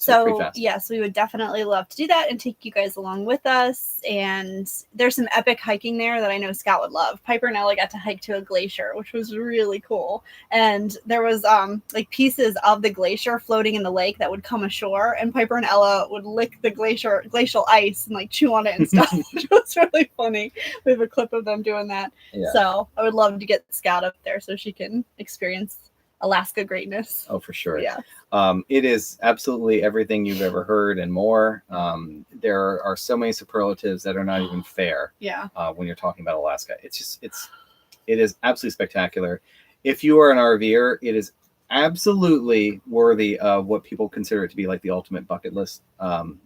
So yes, we would definitely love to do that and take you guys along with us. And there's some epic hiking there that I know Scott would love. Piper and Ella got to hike to a glacier, which was really cool. And there was like pieces of the glacier floating in the lake that would come ashore, and Piper and Ella would lick the glacial ice and like chew on it and stuff, which was really funny. We have a clip of them doing that. Yeah. So I would love to get Scott up there so she can experience Alaska greatness. Oh, for sure. Yeah. It is absolutely everything you've ever heard and more. There are so many superlatives that are not even fair. Yeah. When you're talking about Alaska, it is absolutely spectacular. If you are an RVer, it is absolutely worthy of what people consider it to be like the ultimate bucket list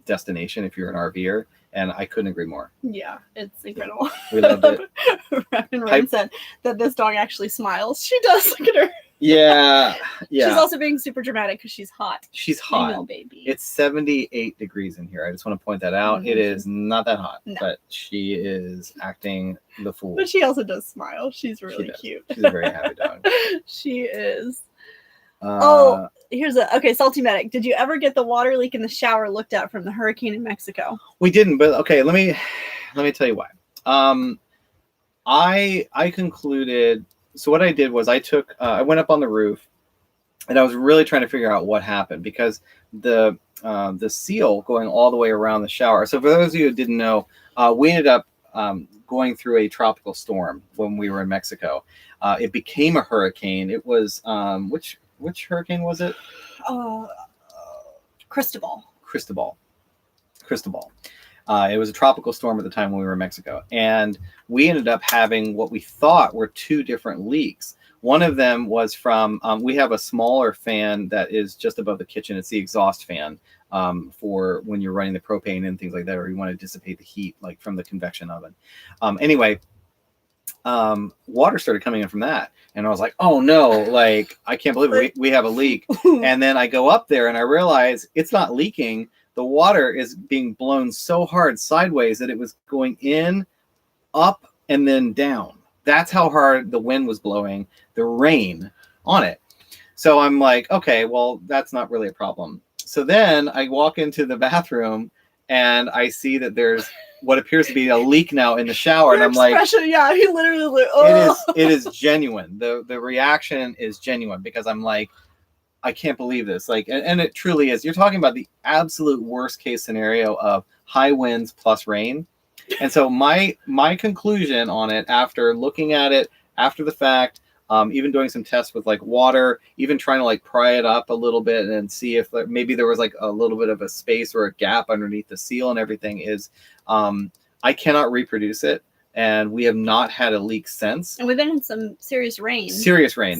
destination if you're an RVer. And I couldn't agree more. Yeah, it's incredible. We loved it. Ryan said that this dog actually smiles. She does. Look at her. Yeah. She's also being super dramatic because she's hot. She's hot. I know, baby. It's 78 degrees in here. I just want to point that out. Mm-hmm. It is not that hot, but she is acting the fool. But she also does smile. She's really cute. She's a very happy dog. She is. Here's Salty Medic. Did you ever get the water leak in the shower looked at from the hurricane in Mexico? We didn't, but okay, let me tell you why. I concluded. So what I did was I went up on the roof, and I was really trying to figure out what happened, because the seal going all the way around the shower. So for those of you who didn't know, we ended up going through a tropical storm when we were in Mexico. It became a hurricane. It was which hurricane was it? Cristobal. It was a tropical storm at the time when we were in Mexico, and we ended up having what we thought were two different leaks. One of them was from, we have a smaller fan that is just above the kitchen. It's the exhaust fan for when you're running the propane and things like that, or you want to dissipate the heat like from the convection oven. Anyway, water started coming in from that, and I was like, oh no, like I can't believe we have a leak. And then I go up there and I realize it's not leaking. The water is being blown so hard sideways that it was going in, up, and then down. That's how hard the wind was blowing the rain on it. So I'm like, okay, well, that's not really a problem. So then I walk into the bathroom and I see that there's what appears to be a leak now in the shower. And I'm like, yeah, he literally like, oh. It is genuine. The reaction is genuine, because I'm like, I can't believe this. Like, and it truly is. You're talking about the absolute worst case scenario of high winds plus rain. And so my conclusion on it, after looking at it after the fact, even doing some tests with like water, even trying to like pry it up a little bit and see if maybe there was like a little bit of a space or a gap underneath the seal and everything, is I cannot reproduce it. And we have not had a leak since. And we've been in some serious rain.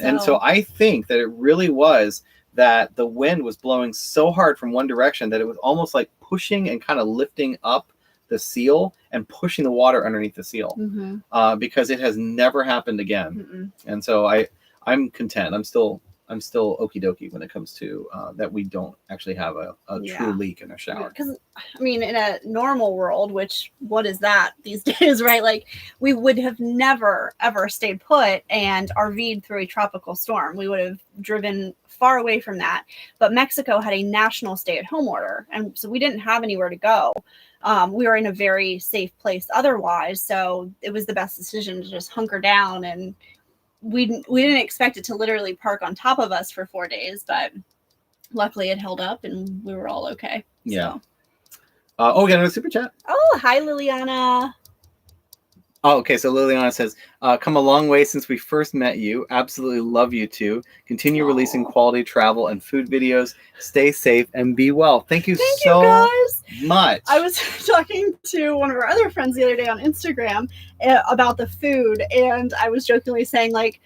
And so I think that it really was that the wind was blowing so hard from one direction that it was almost like pushing and kind of lifting up the seal and pushing the water underneath the seal, because it has never happened again. And so I'm content. I'm still okie dokie when it comes to that we don't actually have a true leak in our shower. Because I mean, in a normal world, which what is that these days, right? Like we would have never ever stayed put and RV'd through a tropical storm. We would have driven far away from that. But Mexico had a national stay-at-home order, and so we didn't have anywhere to go. We were in a very safe place otherwise, so it was the best decision to just hunker down and we didn't expect it to literally park on top of us for 4 days, but luckily it held up and we were all okay. Yeah. So. We got another super chat. Oh, hi, Liliana. Oh, okay. So Liliana says, come a long way since we first met you. Absolutely love you two. Continue releasing quality travel and food videos. Stay safe and be well. Thank you so much. I was talking to one of our other friends the other day on Instagram about the food, and I was jokingly saying, like,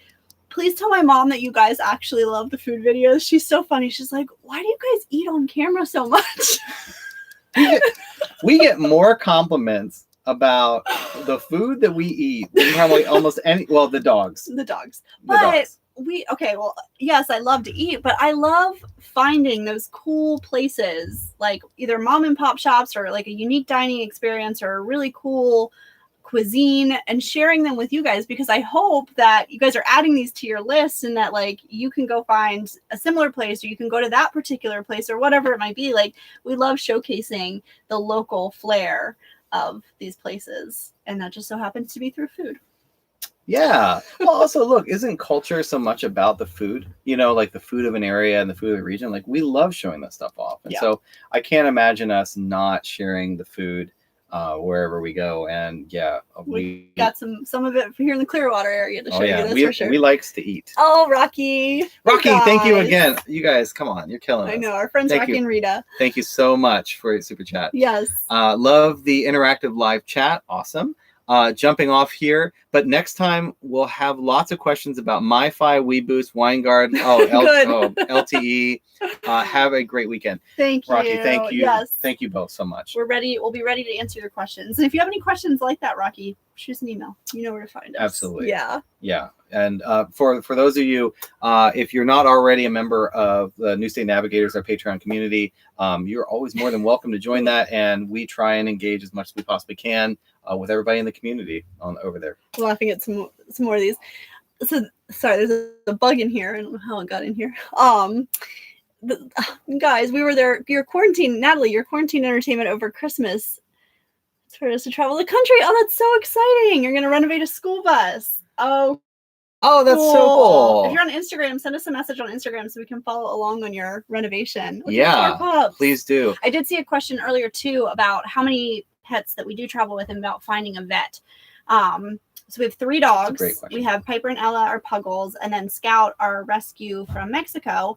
please tell my mom that you guys actually love the food videos. She's so funny. She's like, why do you guys eat on camera so much? We get more compliments about the food that we eat than probably almost any. Well, the dogs. The dogs. But yes, I love to eat, but I love finding those cool places, like either mom and pop shops or like a unique dining experience or a really cool cuisine, and sharing them with you guys, because I hope that you guys are adding these to your list and that like you can go find a similar place, or you can go to that particular place, or whatever it might be. Like, we love showcasing the local flair of these places, and that just so happens to be through food. Yeah. Well, also, look, isn't culture so much about the food? You know, like the food of an area and the food of the region. Like, we love showing that stuff off, and so I can't imagine us not sharing the food wherever we go. And we got some of it here in the Clearwater area to show you. That's for sure. We likes to eat. Oh, Rocky, thank you again. You guys, come on, you're killing us. I know, our friends Rocky and Rita. Thank you so much for your super chat. Yes. Love the interactive live chat. Awesome. Jumping off here, but next time we'll have lots of questions about MiFi, WeBoost, WineGuard, LTE. Have a great weekend. Thank you, Rocky. Thank you. Yes. Thank you both so much. We'll be ready to answer your questions. And if you have any questions like that, Rocky, shoot us an email. You know where to find us. Absolutely. Yeah. And for those of you, if you're not already a member of the Newstate Navigators, our Patreon community, you're always more than welcome to join that. And we try and engage as much as we possibly can with everybody in the community over there. I'm laughing at some more of these. So sorry, there's a bug in here. I don't know how it got in here. Guys, we were there. Your quarantine, Natalie, your quarantine entertainment over Christmas for us to travel the country. Oh, that's so exciting! You're gonna renovate a school bus. Oh, that's so cool. If you're on Instagram, send us a message on Instagram so we can follow along on your renovation. Please do. I did see a question earlier too about how many pets that we do travel with and about finding a vet. So we have 3 dogs. We have Piper and Ella, our puggles, and then Scout, our rescue from Mexico.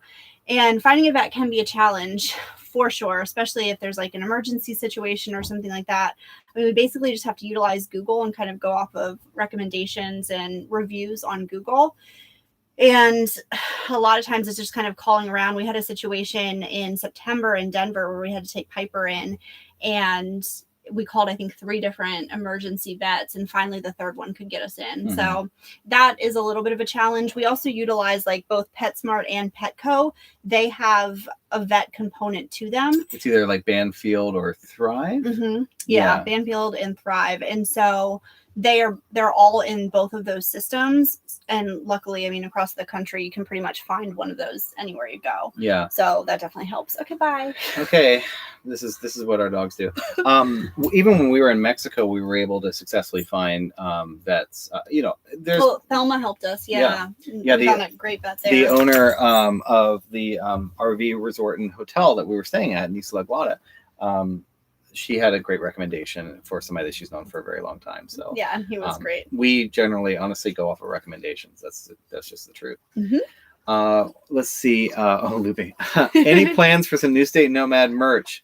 And finding a vet can be a challenge for sure, especially if there's like an emergency situation or something like that. I mean, we basically just have to utilize Google and kind of go off of recommendations and reviews on Google. And a lot of times it's just kind of calling around. We had a situation in September in Denver where we had to take Piper in, and we called, I think, 3 different emergency vets, and finally the 3rd one could get us in. Mm-hmm. So that is a little bit of a challenge. We also utilize like both PetSmart and Petco. They have a vet component to them. It's either like Banfield or Thrive. Mm-hmm. Yeah, Banfield and Thrive. And so they're all in both of those systems. And luckily, I mean, across the country, you can pretty much find one of those anywhere you go. Yeah. So that definitely helps. Okay, bye. Okay. This is what our dogs do. Even when we were in Mexico, we were able to successfully find vets. Thelma helped us. Yeah. We found a great vet there. The owner of the RV resort and hotel that we were staying at in Isla Guada, she had a great recommendation for somebody that she's known for a very long time. So yeah, and he was great. We generally, honestly, go off of recommendations. That's just the truth. Mm-hmm. Let's see. Lupe, any plans for some Newstate Nomad merch?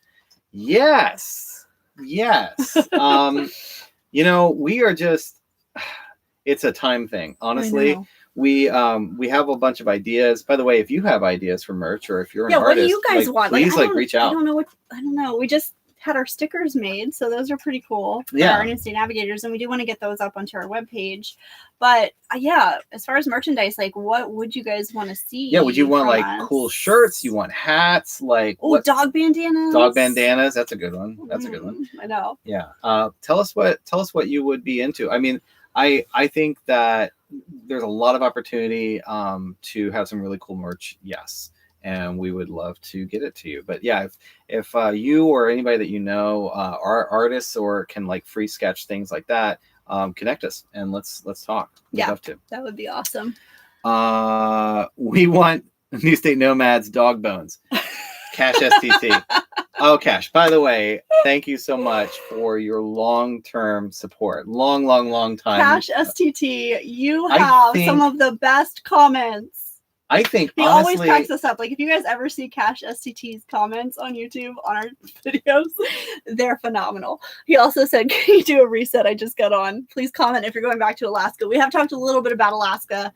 Yes. We are just. It's a time thing, honestly. We have a bunch of ideas. By the way, if you have ideas for merch, or if you're an artist, what do you guys want? Please reach out. I don't know. We just had our stickers made, so those are pretty cool. Our Newstate Navigators, and we do want to get those up onto our webpage. But as far as merchandise, like, what would you guys want to see? Yeah, would you want like cool shirts? You want hats? Like dog bandanas. Dog bandanas. That's a good one. I know. Yeah. Tell us what you would be into. I mean, I think that there's a lot of opportunity to have some really cool merch. Yes. And we would love to get it to you. But yeah, if you or anybody that you know are artists or can like free sketch things like that, connect us and let's talk. We'd Yeah, love to. that would be awesome. We want Newstate Nomads dog bones. Cash STT. Oh, Cash, by the way, thank you so much for your long-term support. Long time. Cash STT, you have some of the best comments. I think he honestly, always cracks us up. Like, if you guys ever see Cash STT's comments on YouTube on our videos, they're phenomenal. He also said, can you do a reset? I just got on. Please comment if you're going back to Alaska. We have talked a little bit about Alaska.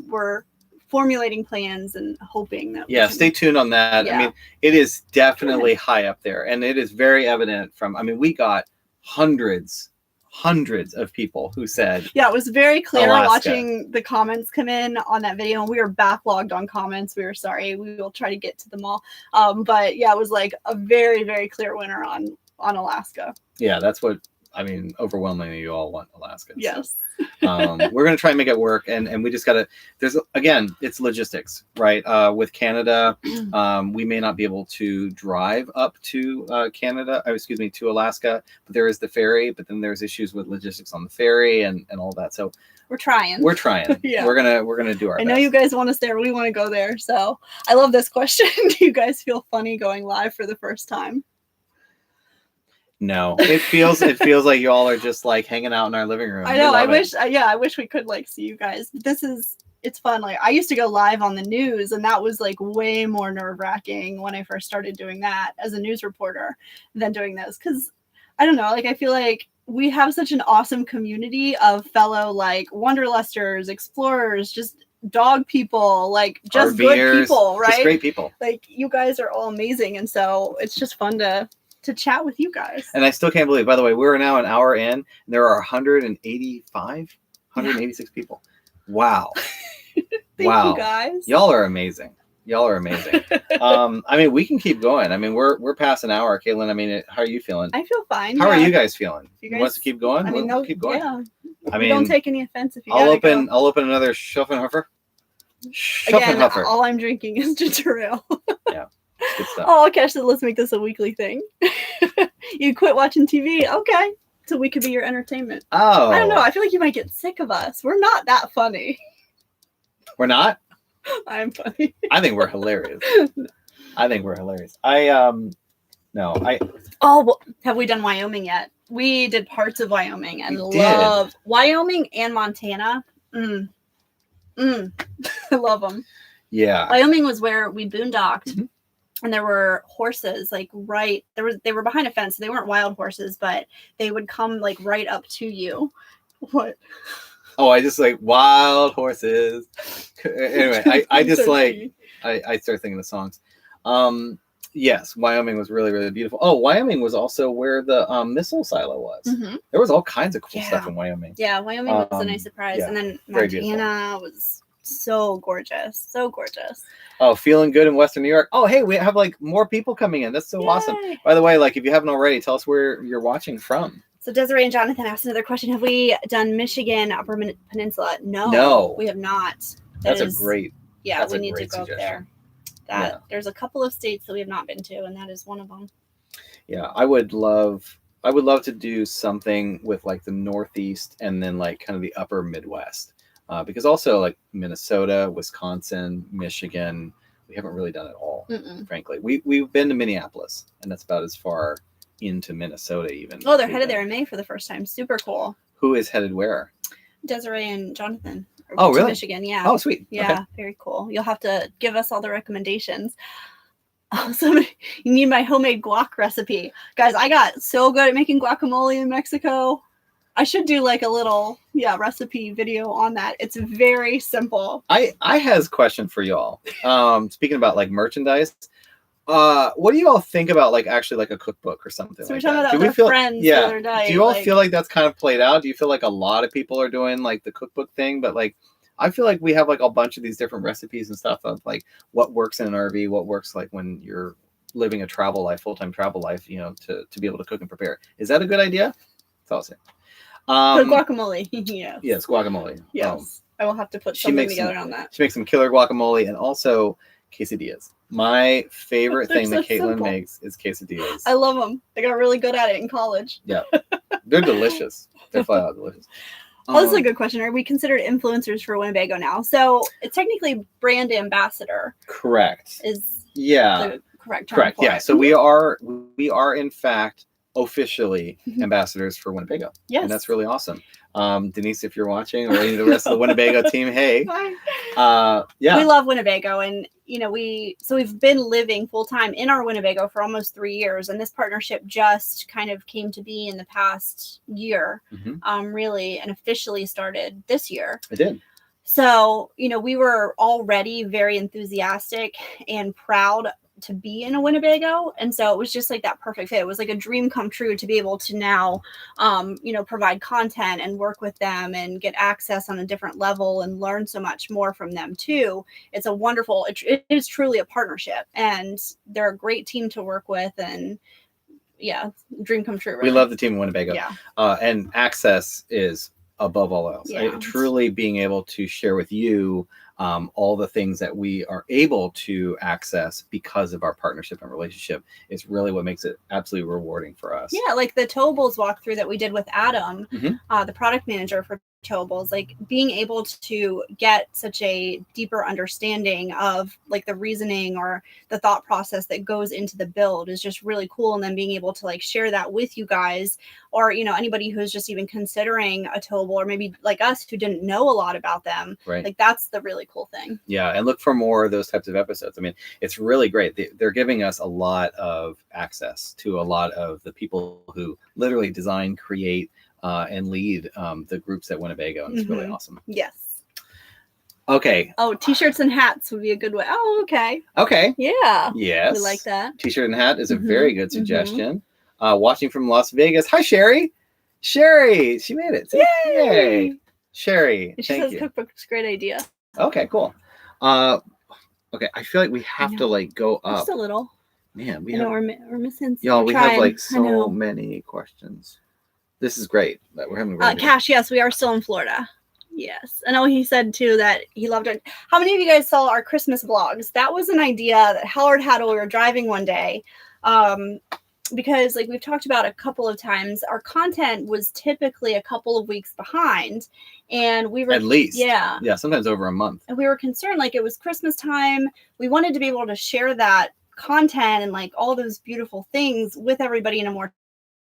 We're formulating plans and hoping that stay tuned on that. Yeah. I mean, it is definitely high up there, and it is very evident from, I mean, we got hundreds of people who said, it was very clear Alaska. Watching the comments come in on that video, and we were backlogged on comments. We were sorry. We will try to get to them all. But yeah, it was like a very, very clear winner on Alaska. Yeah, that's what, I mean, overwhelmingly you all want Alaska. Yes. So, we're going to try and make it work. And we just got to, again, it's logistics, right? With Canada, we may not be able to drive up to to Alaska, but there is the ferry, but then there's issues with logistics on the ferry and all that. So we're trying. Yeah. We're going to do our best. I know you guys want us there. We want to go there. So I love this question. Do you guys feel funny going live for the first time? No, it feels like y'all are just like hanging out in our living room. I know. I wish we could like see you guys. It's fun. Like, I used to go live on the news, and that was like way more nerve-wracking when I first started doing that as a news reporter than doing this. Because I don't know, like, I feel like we have such an awesome community of fellow like wanderlusters, explorers, just dog people, like just RVers, good people, right? Just great people. Like, you guys are all amazing, and so it's just fun to chat with you guys. And I still can't believe, by the way, we're now an hour in, and there are 186 people. Wow. Thank you guys. Y'all are amazing. I mean, we can keep going. I mean, we're past an hour, Katelyn. I mean, how are you feeling? I feel fine. How are you guys feeling? You want us to keep going? I mean, we'll keep going. Yeah. I mean, don't take any offense if you I'll open another Schuffenhofer. Again, all I'm drinking is ginger ale. Yeah. Good stuff. Oh, Cash said, let's make this a weekly thing. You quit watching TV. Okay. So we could be your entertainment. Oh. I don't know. I feel like you might get sick of us. We're not that funny. We're not? I'm funny. I think we're hilarious. No. Oh, well, have we done Wyoming yet? We did parts of Wyoming and love Wyoming and Montana. I love them. Yeah. Wyoming was where we boondocked. And there were horses they were behind a fence. So they weren't wild horses, but they would come like right up to you. What? Oh, I just like wild horses. Anyway, I just so like, I start thinking of songs. Yes, Wyoming was really, really beautiful. Oh, Wyoming was also where the missile silo was. There was all kinds of cool stuff in Wyoming. Yeah, Wyoming was a nice surprise. And then Montana was so gorgeous. Oh, feeling good in Western New York. Oh, hey, we have like more people coming in. That's so awesome. By the way, like, if you haven't already, tell us where you're watching from. So Desiree and Jonathan asked another question. Have we done Michigan, Upper Peninsula? No, we have not. That's a great. Yeah, that's we a need to great go suggestion. up there. There's a couple of states that we have not been to, and that is one of them. Yeah, I would love to do something with like the Northeast and then like kind of the upper Midwest. Because also like Minnesota, Wisconsin, Michigan, we haven't really done it all, frankly. We've been to Minneapolis, and that's about as far into Minnesota even. Oh, they're headed there in May for the first time. Super cool. Who is headed where? Desiree and Jonathan. Oh, really? Michigan, yeah. Oh, sweet. Yeah, okay. Very cool. You'll have to give us all the recommendations. Oh, you need my homemade guac recipe. Guys, I got so good at making guacamole in Mexico. I should do like a little recipe video on that. It's very simple. I has a question for y'all. Speaking about like merchandise, what do you all think about like actually like a cookbook or something? So like we're talking that? about our friends the other day. Do you all feel like that's kind of played out? Do you feel like a lot of people are doing like the cookbook thing? But like, I feel like we have like a bunch of these different recipes and stuff of like what works in an RV, what works like when you're living a travel life, full-time travel life, you know, to be able to cook and prepare. Is that a good idea? That's all I'll say. The guacamole. Yes. Yes, guacamole. Yes. I will have to put something together on that. She makes some killer guacamole, and also quesadillas. My favorite They're thing that so Katelyn simple. makes is quesadillas. I love them. They got really good at it in college. Yeah, they're delicious. They're flat out delicious. Oh, this is a good question. Are we considered influencers for Winnebago now? So it's technically brand ambassador. Correct. Is Yeah. the correct term Correct. for Yeah. it. So we are in fact officially ambassadors for Winnebago. Yes. And that's really awesome. Denise, if you're watching, or any of the rest of the Winnebago team, hey. Hi. Yeah. We love Winnebago, and we've been living full time in our Winnebago for almost 3 years, and this partnership just kind of came to be in the past year, really, and officially started this year. It did. So, we were already very enthusiastic and proud to be in a Winnebago. And so it was just like that perfect fit. It was like a dream come true to be able to now, provide content and work with them and get access on a different level and learn so much more from them too. It's a wonderful, it is truly a partnership, and they're a great team to work with, and yeah, dream come true. Really. We love the team in Winnebago. Yeah. And access is above all else. Yeah. Truly being able to share with you all the things that we are able to access because of our partnership and relationship is really what makes it absolutely rewarding for us. Yeah, like the Towables walkthrough that we did with Adam, the product manager for Towables, like being able to get such a deeper understanding of like the reasoning or the thought process that goes into the build is just really cool. And then being able to like share that with you guys, or anybody who's just even considering a towable, or maybe like us who didn't know a lot about them. Right. Like that's the really cool thing. Yeah, and look for more of those types of episodes. I mean, it's really great. They're giving us a lot of access to a lot of the people who literally design, create, and lead the groups at Winnebago, and it's really awesome. Yes. Okay. Oh, t-shirts and hats would be a good way. Oh, okay. Okay. Yeah. Yes. We like that. T-shirt and hat is a very good suggestion. Watching from Las Vegas. Hi, Sherry. Sherry, she made it. Yay. Sherry, And she thank says you. cookbook's a great idea. Okay, cool. Okay, I feel like we have to like go up. Just a little. Man, I know we're missing. y'all, we have trying. like I so know. many questions. This is great that we're having a great day. Cash, yes, we are still in Florida. Yes. I know he said too that he loved it. How many of you guys saw our Christmas vlogs? That was an idea that Howard had while we were driving one day. Because like we've talked about a couple of times, our content was typically a couple of weeks behind, and we were At least. Yeah, sometimes over a month. and we were concerned, like it was Christmas time. We wanted to be able to share that content and like all those beautiful things with everybody in a more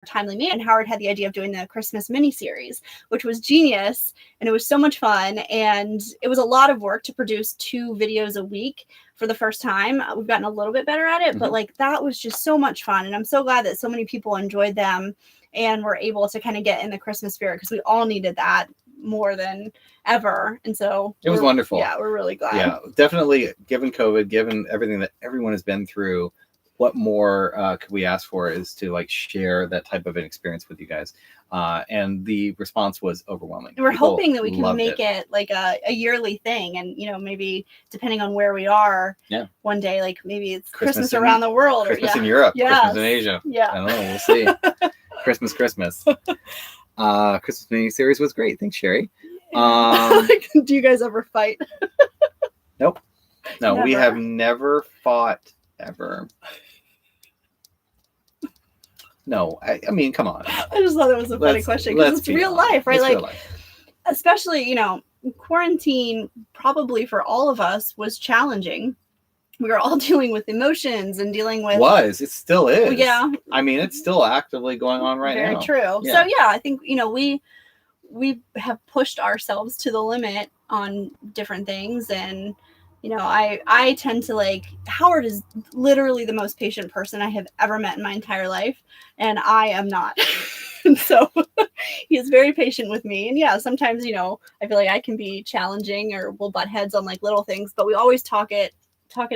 timely manner. And Howard had the idea of doing the Christmas mini series, which was genius, and it was so much fun, and it was a lot of work to produce 2 videos a week for the first time. We've gotten a little bit better at it, but like that was just so much fun, and I'm so glad that so many people enjoyed them and were able to kind of get in the Christmas spirit, because we all needed that more than ever. And so it was wonderful. Yeah, we're really glad. Yeah, definitely. Given COVID, given everything that everyone has been through, what more could we ask for is to like share that type of an experience with you guys. And the response was overwhelming. And we're People hoping that we can loved make it like a yearly thing. And, maybe depending on where we are, one day, like maybe it's Christmas around the world. Christmas or, in Europe, Yes. Christmas in Asia. Yeah. I don't know. We'll see. Christmas. Christmas mini series was great. Thanks, Sherry. Do you guys ever fight? Nope. No, we Never. have never fought ever. No, I mean, come on. I just thought it was a funny question, because it's real life, right? It's Like, real life. especially, quarantine probably for all of us was challenging. We were all dealing with emotions and dealing with It still is. Yeah. I mean, it's still actively going on right Very now. true. Yeah. So yeah, I think, we have pushed ourselves to the limit on different things. And, I tend to like, Howard is literally the most patient person I have ever met in my entire life. And I am not. And so he is very patient with me. And yeah, sometimes, I feel like I can be challenging, or we'll butt heads on like little things, but we always talk it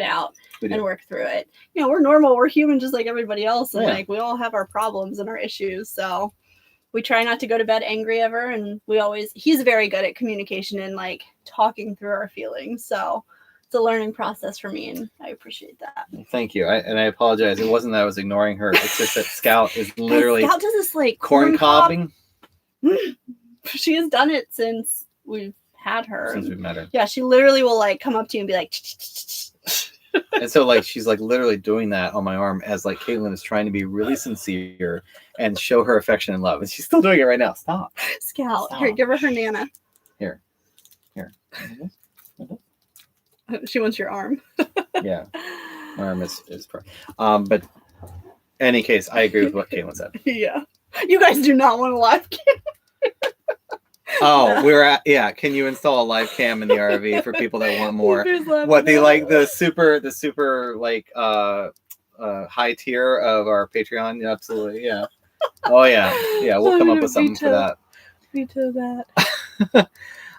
out and work through it. We're normal. We're human just like everybody else. And like, we all have our problems and our issues. So we try not to go to bed angry ever. And he's very good at communication and like talking through our feelings. So it's a learning process for me, and I appreciate that. Thank you. I apologize. It wasn't that I was ignoring her. It's just that Scout is literally Scout does this like corn cobbing She has done it since we've had her. since we've met her. Yeah, she literally will like come up to you and be like, And so like she's like literally doing that on my arm as like Katelyn is trying to be really sincere and show her affection and love. And she's still doing it right now. Stop. Scout. Stop. Here, give her Nana. Here. She wants your arm. Yeah. My arm is but any case, I agree with what Katelyn said. Yeah. You guys do not want a live cam. Oh, can you install a live cam in the RV for people that want more? What they like the super like high tier of our Patreon? Yeah, absolutely. Yeah. Oh yeah. Yeah, we'll come up with something for that. Veto that.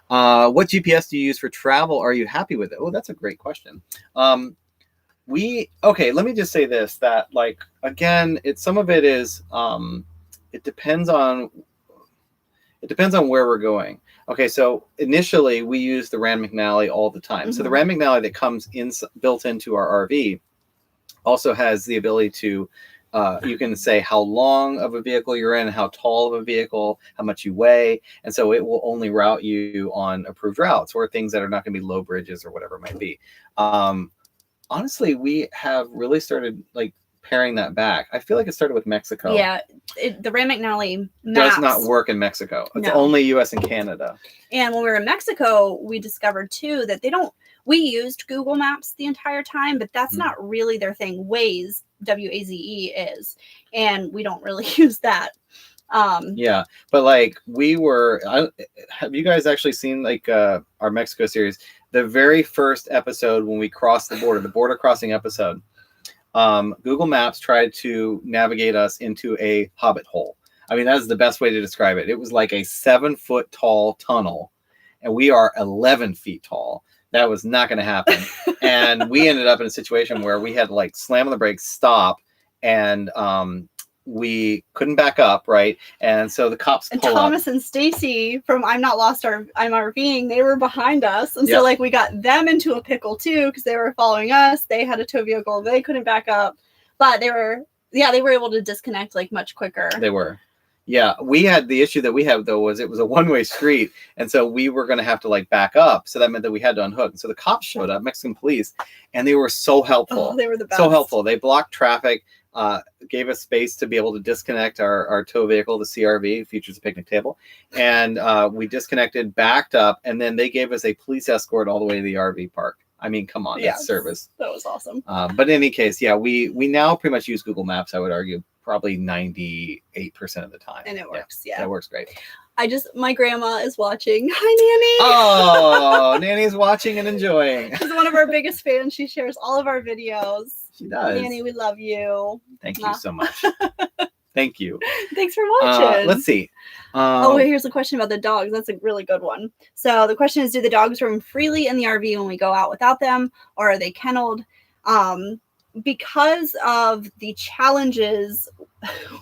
What GPS do you use for travel? Are you happy with it? Oh, that's a great question. Let me just say this, that like again, some of it is it depends on where we're going. Okay, so initially we use the Rand McNally all the time. So the Rand McNally that comes built into our RV also has the ability to you can say how long of a vehicle you're in, how tall of a vehicle, how much you weigh, and so it will only route you on approved routes or things that are not going to be low bridges or whatever it might be. Honestly, we have really started like paring that back. I feel like it started with Mexico. Yeah, the Rand McNally maps does not work in Mexico. It's only U.S. and Canada. And when we were in Mexico, we discovered too that we used Google Maps the entire time, but that's not really their thing. Waze, W-A-Z-E is, and we don't really use that. Yeah, but like have you guys actually seen like our Mexico series? The very first episode when we crossed the border crossing episode, Google Maps tried to navigate us into a hobbit hole. I mean, that's the best way to describe it. It was like a 7-foot tall tunnel, and we are 11 feet tall. That was not going to happen. And we ended up in a situation where we had to like slam on the brakes, stop, and we couldn't back up, right? And so the cops pull Thomas up. And Stacy from I'm Not Lost, I'm RVing, they were behind us. And so like we got them into a pickle too because they were following us. They had a tow vehicle. They couldn't back up. But they were able to disconnect like much quicker. They were. Yeah, we had the issue that we have though was it was a one-way street, and so we were going to have to like back up. So that meant that we had to unhook. And so the cops showed up, Mexican police, and they were so helpful. Oh, they were the best. So helpful. They blocked traffic, gave us space to be able to disconnect our tow vehicle, the CRV, features a picnic table, and we disconnected, backed up, and then they gave us a police escort all the way to the RV park. I mean, come on, that's service. That was awesome. But in any case, yeah, we now pretty much use Google Maps, I would argue. Probably 98% of the time. And it works, yeah. It works great. My grandma is watching. Hi, Nanny. Oh, Nanny's watching and enjoying. She's one of our biggest fans. She shares all of our videos. She does. Nanny, we love you. Thank you so much. Thank you. Thanks for watching. Let's see. Here's a question about the dogs. That's a really good one. So the question is, do the dogs roam freely in the RV when we go out without them, or are they kenneled? Because of the challenges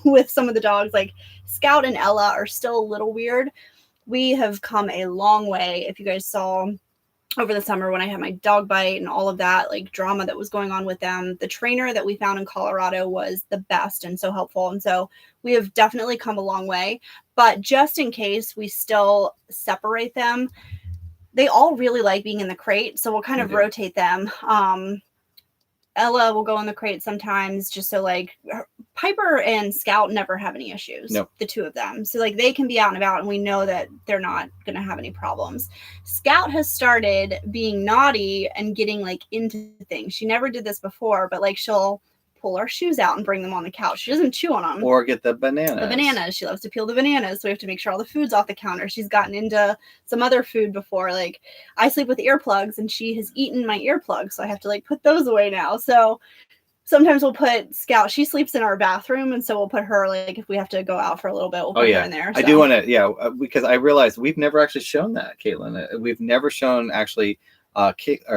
with some of the dogs, like Scout and Ella are still a little weird. We have come a long way. If you guys saw over the summer when I had my dog bite and all of that like drama that was going on with them, the trainer that we found in Colorado was the best and so helpful. And so we have definitely come a long way. But just in case we still separate them, they all really like being in the crate. So we'll kind of rotate them. Ella will go in the crate sometimes just so like Piper and Scout never have any issues. Nope. The two of them. So like they can be out and about and we know that they're not going to have any problems. Scout has started being naughty and getting like into things. She never did this before, but like she'll pull our shoes out and bring them on the couch. She doesn't chew on them. Or get the bananas. The bananas. She loves to peel the bananas. So we have to make sure all the food's off the counter. She's gotten into some other food before. Like I sleep with earplugs and she has eaten my earplugs. So I have to like put those away now. So sometimes we'll put Scout. She sleeps in our bathroom. And so we'll put her like if we have to go out for a little bit, we'll put her in there. So. I do want to, because I realized we've never actually shown that, Katelyn. We've never shown actually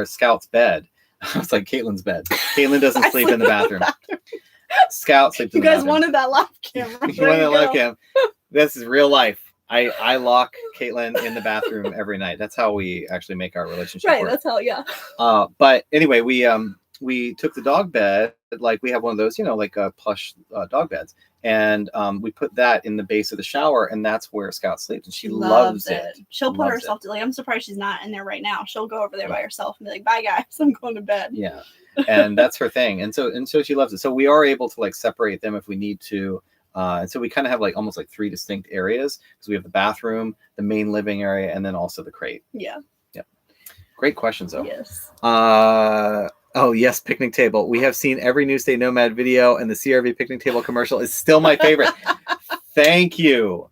Scout's bed. It's like Caitlin's bed. Caitlin doesn't sleep in the bathroom. Scout sleeps in the bathroom. You guys wanted that live camera. You wanted that live cam. This is real life. I lock Katelyn in the bathroom every night. That's how we actually make our relationship work. That's how, But anyway, we we took the dog bed, like we have one of those, like plush dog beds, and we put that in the base of the shower, and that's where Scout sleeps, and she loves it. She'll put herself to, like, I'm surprised she's not in there right now. She'll go over there by herself and be like, "Bye guys, I'm going to bed." Yeah, and that's her thing, and so she loves it. So we are able to like separate them if we need to. And so we kind of have like almost like 3 distinct areas, because we have the bathroom, the main living area, and then also the crate. Yeah. Yep. Great questions though. Yes. Oh yes, picnic table. We have seen every Newstate Nomad video, and the CRV picnic table commercial is still my favorite. Thank you.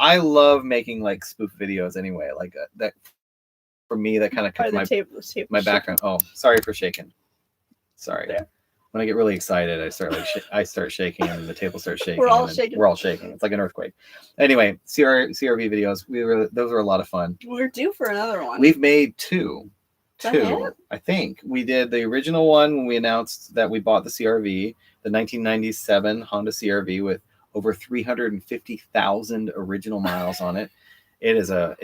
I love making like spoof videos anyway. Like that for me, that kind of cuts my background. Oh, sorry for shaking. Sorry. There. When I get really excited, I start shaking, and the table starts shaking. We're all shaking. It's like an earthquake. Anyway, CRV videos. Those were a lot of fun. We're due for another one. We've made two. I think we did the original one when we announced that we bought the CRV, the 1997 Honda CRV with over 350,000 original miles on it. It is a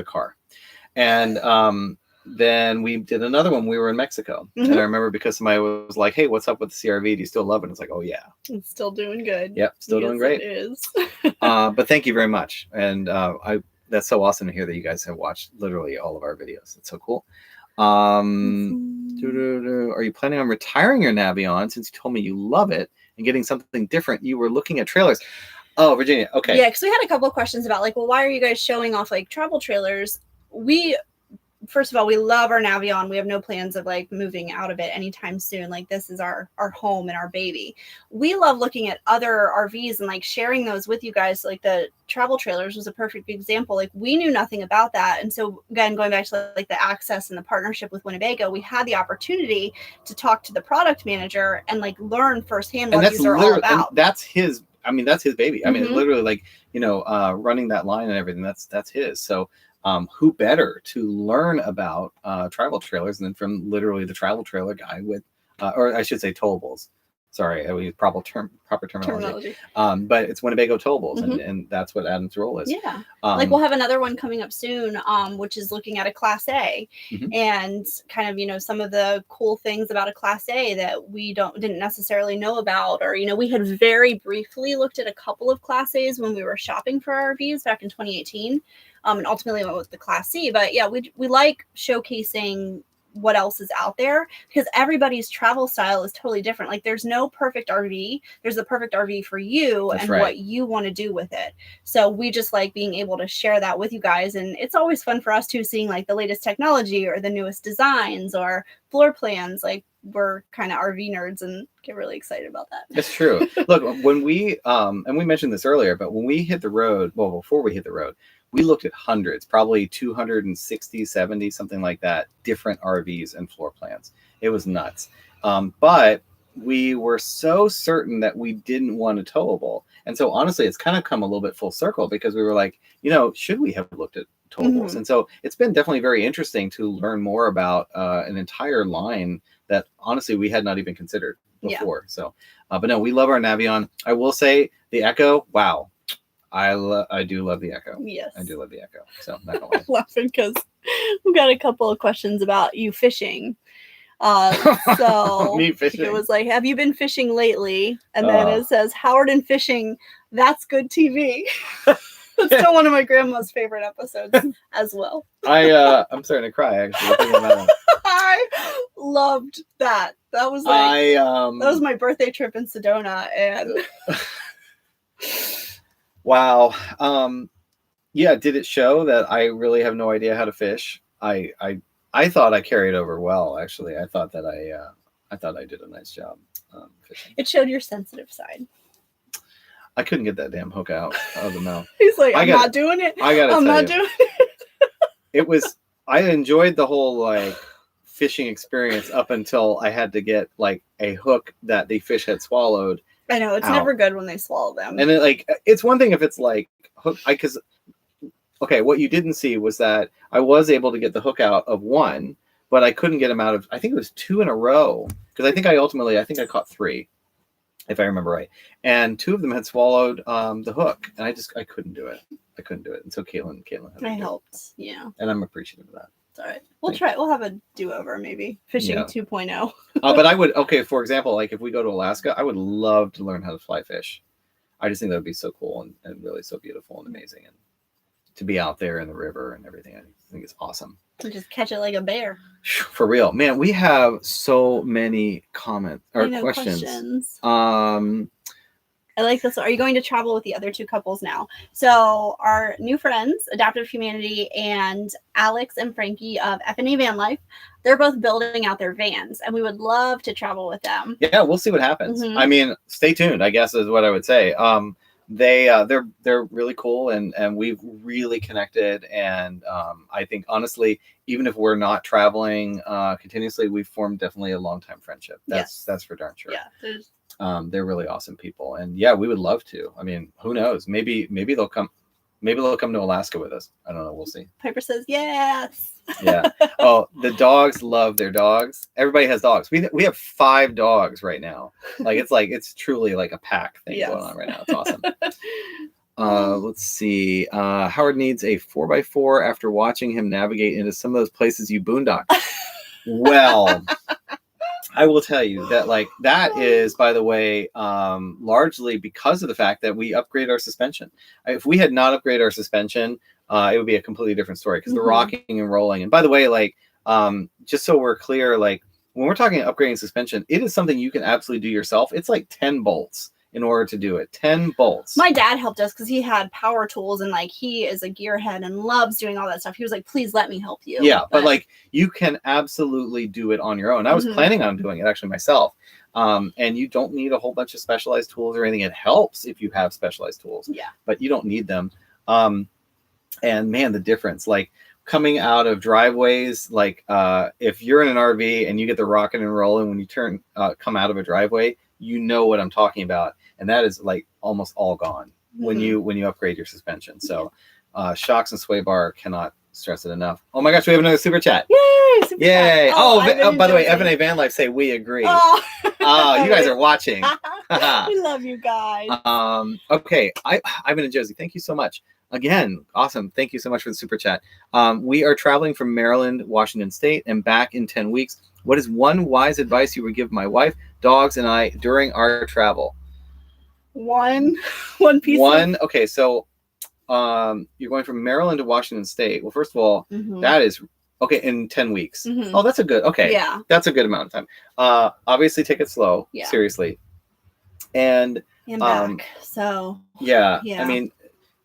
car, and then we did another one. We were in Mexico, and I remember because somebody was like, "Hey, what's up with the CRV? Do you still love it?" And it's like, "Oh yeah, it's still doing good." Yep, still doing great. It is. But thank you very much, and that's so awesome to hear that you guys have watched literally all of our videos. It's so cool. Are you planning on retiring your Navion, since you told me you love it, and getting something different? You were looking at trailers. Oh, Virginia. Okay. Yeah, because we had a couple of questions about like, well, why are you guys showing off like travel trailers? First of all, we love our Navion. We have no plans of like moving out of it anytime soon. Like, this is our home and our baby. We love looking at other RVs and like sharing those with you guys. Like the travel trailers was a perfect example. Like, we knew nothing about that. And so again, going back to like the access and the partnership with Winnebago, we had the opportunity to talk to the product manager and like learn firsthand what these are all about. And that's his baby. I mean, literally, like, running that line and everything, that's his. So who better to learn about travel trailers than from literally the travel trailer guy with, or I should say towables. Sorry, I use proper terminology. But it's Winnebago towables, and that's what Adam's role is. Yeah. Like, we'll have another one coming up soon, which is looking at a Class A, and kind of, some of the cool things about a Class A that we didn't necessarily know about, or, we had very briefly looked at a couple of Class A's when we were shopping for RVs back in 2018. And ultimately went with the Class C. But yeah, we like showcasing what else is out there, because everybody's travel style is totally different. Like, there's no perfect RV. There's the perfect RV for you. That's and right. What you want to do with it. So we just like being able to share that with you guys. And it's always fun for us too, seeing like the latest technology or the newest designs or floor plans. Like, we're kind of RV nerds and get really excited about that. It's true. Look, when we, and we mentioned this earlier, but when we hit the road, well, before we hit the road, we looked at hundreds, probably 260, 70, something like that, different RVs and floor plans. It was nuts. But we were so certain that we didn't want a towable. And so honestly, it's kind of come a little bit full circle, because we were like, should we have looked at towables? And so it's been definitely very interesting to learn more about an entire line that honestly we had not even considered before. Yeah. So, but no, we love our Navion. I will say the Echo, wow. I do love the Echo. Yes. I do love the Echo. So I'm not gonna lie. I'm laughing because we got a couple of questions about you fishing. So me fishing. It was like, have you been fishing lately? And then it says, Howard and Fishing, that's good TV. It's still one of my grandma's favorite episodes as well. I'm starting to cry actually. I loved that. That was like that was my birthday trip in Sedona, and wow. Yeah, did it show that I really have no idea how to fish? I thought I carried over well, actually. I thought that I did a nice job fishing. It showed your sensitive side. I couldn't get that damn hook out of the mouth. He's like, I'm not doing it. I'm not doing it. I enjoyed the whole like fishing experience up until I had to get like a hook that the fish had swallowed. I know, it's never good when they swallow them. And it's one thing if it's like hook, because okay, what you didn't see was that I was able to get the hook out of one, but I couldn't get him out of, I think it was 2 in a row, because I think I caught 3, if I remember right, and 2 of them had swallowed the hook, and I couldn't do it. And so Katelyn I helped, yeah, and I'm appreciative of that. It's all right. We'll try. We'll have a do-over, maybe fishing 2.0. But I would. Okay, for example, like if we go to Alaska, I would love to learn how to fly fish. I just think that would be so cool and really so beautiful and amazing, and to be out there in the river and everything. I think it's awesome. And just catch it like a bear. For real, man. We have so many comments or questions. I like this. Are you going to travel with the other two couples now? So our new friends, Adaptive Humanity and Alex and Frankie of F&A Van Life, they're both building out their vans, and we would love to travel with them. Yeah, we'll see what happens. I mean, stay tuned, I guess is what I would say. They're really cool, and we've really connected, and I think honestly, even if we're not traveling continuously, we've formed definitely a long-time friendship. That's for darn sure. Yeah, they're really awesome people, and yeah, we would love to. I mean, who knows? Maybe they'll come. Maybe they'll come to Alaska with us. I don't know. We'll see. Piper says yes. Yeah. Oh, the dogs love their dogs. Everybody has dogs. We have 5 dogs right now. It's truly like a pack thing going on right now. It's awesome. Let's see. Howard needs a 4x4 after watching him navigate into some of those places you boondock. Well, I will tell you that that is, by the way, largely because of the fact that we upgrade our suspension. If we had not upgraded our suspension, it would be a completely different story because the rocking and rolling. And by the way, just so we're clear, when we're talking upgrading suspension, it is something you can absolutely do yourself. It's like 10 bolts in order to do it. 10 bolts. My dad helped us because he had power tools, and he is a gearhead and loves doing all that stuff. He was like, please let me help you. Yeah, but you can absolutely do it on your own. I was planning on doing it actually myself. And you don't need a whole bunch of specialized tools or anything. It helps if you have specialized tools. Yeah. But you don't need them. And man, the difference, coming out of driveways, if you're in an RV and you get the rocking and rolling when you come out of a driveway, you know what I'm talking about. And that is almost all gone when you upgrade your suspension. So shocks and sway bar cannot stress it enough. Oh my gosh, we have another super chat. Yay! Super Yay! chat. By the way, F&A Van Life say we agree. Oh, you guys are watching. We love you guys. Okay, Ivan and Josie, thank you so much. Again, awesome. Thank you so much for the super chat. We are traveling from Maryland, Washington State, and back in 10 weeks. What is one wise advice you would give my wife, dogs, and I during our travel? One piece. Okay, so you're going from Maryland to Washington State. Well, first of all, that is okay in 10 weeks. Oh, that's a good. Okay, yeah, that's a good amount of time. Obviously, take it slow. Yeah. Seriously, and back. So yeah, I mean,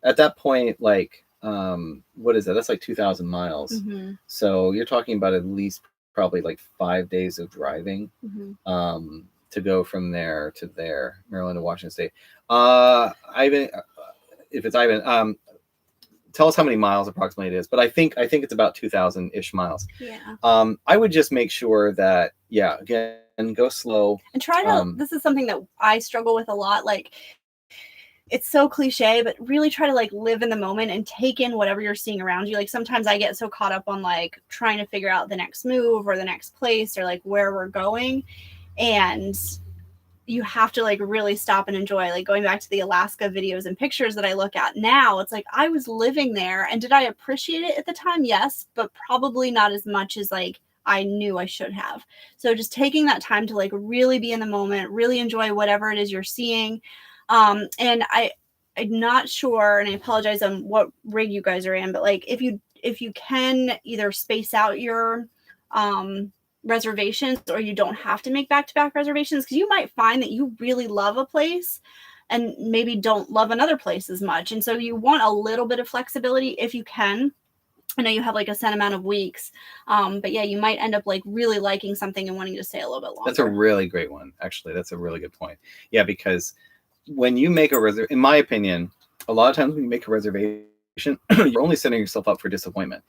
at that point, what is that? That's 2,000 miles. So you're talking about at least probably 5 days of driving. To go from there to there, Maryland to Washington State. Ivan, if it's Ivan, tell us how many miles approximately it is. But I think it's about 2,000-ish miles. Yeah. I would just make sure that, again, go slow. And try to, this is something that I struggle with a lot. It's so cliche, but really try to live in the moment and take in whatever you're seeing around you. Sometimes I get so caught up on trying to figure out the next move or the next place or where we're going. And you have to really stop and enjoy, going back to the Alaska videos and pictures that I look at now. It's I was living there, and did I appreciate it at the time? Yes, but probably not as much as I knew I should have. So just taking that time to really be in the moment, really enjoy whatever it is you're seeing. And I'm not sure, and I apologize on what rig you guys are in, but if you can either space out your reservations, or you don't have to make back-to-back reservations, because you might find that you really love a place and maybe don't love another place as much, and so you want a little bit of flexibility if you can. I know you have a set amount of weeks, but yeah, you might end up really liking something and wanting to stay a little bit longer. That's a really great one, actually. That's a really good point. Yeah, because when you make a reservation, in my opinion, a lot of times when you make a reservation, you're only setting yourself up for disappointment.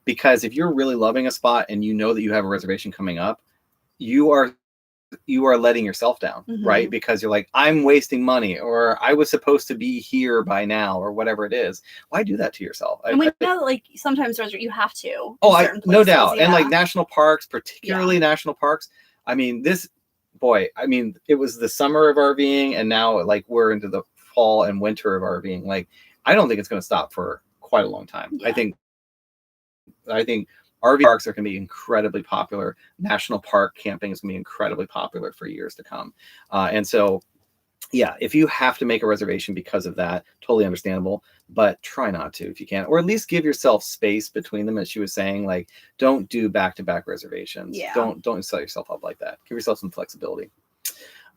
Because if you're really loving a spot and you know that you have a reservation coming up, you are letting yourself down, right? Because you're I'm wasting money, or I was supposed to be here by now, or whatever it is. Why do that to yourself? And we know sometimes you have to. Oh, no doubt. Yeah. And national parks, particularly national parks. I mean, it was the summer of RVing, and now we're into the fall and winter of RVing. I don't think it's going to stop for quite a long time. Yeah. I think RV parks are going to be incredibly popular. National park camping is going to be incredibly popular for years to come. And so, yeah, if you have to make a reservation because of that, totally understandable, but try not to if you can, or at least give yourself space between them. As she was saying, like, don't do back-to-back reservations. Yeah. Don't set yourself up like that. Give yourself some flexibility.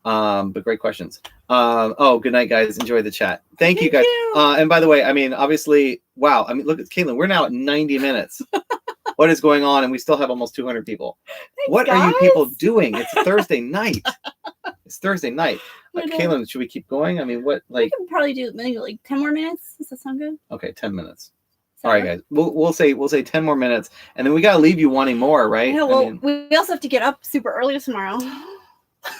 But great questions. Oh, good night, guys. Enjoy the chat. Thank you, guys. And by the way, I mean, obviously, wow. I mean, look at Katelyn. We're now at 90 minutes. What is going on? And we still have almost 200 people. Thanks, what guys. are you people doing? It's Thursday night. It's Thursday night. Katelyn, should we keep going? I mean, what, like? We can probably do maybe like 10 more minutes. Does that sound good? Okay, 10 minutes. All right, guys. We'll say 10 more minutes, and then we gotta leave you wanting more, right? Yeah. Well, we also have to get up super early tomorrow.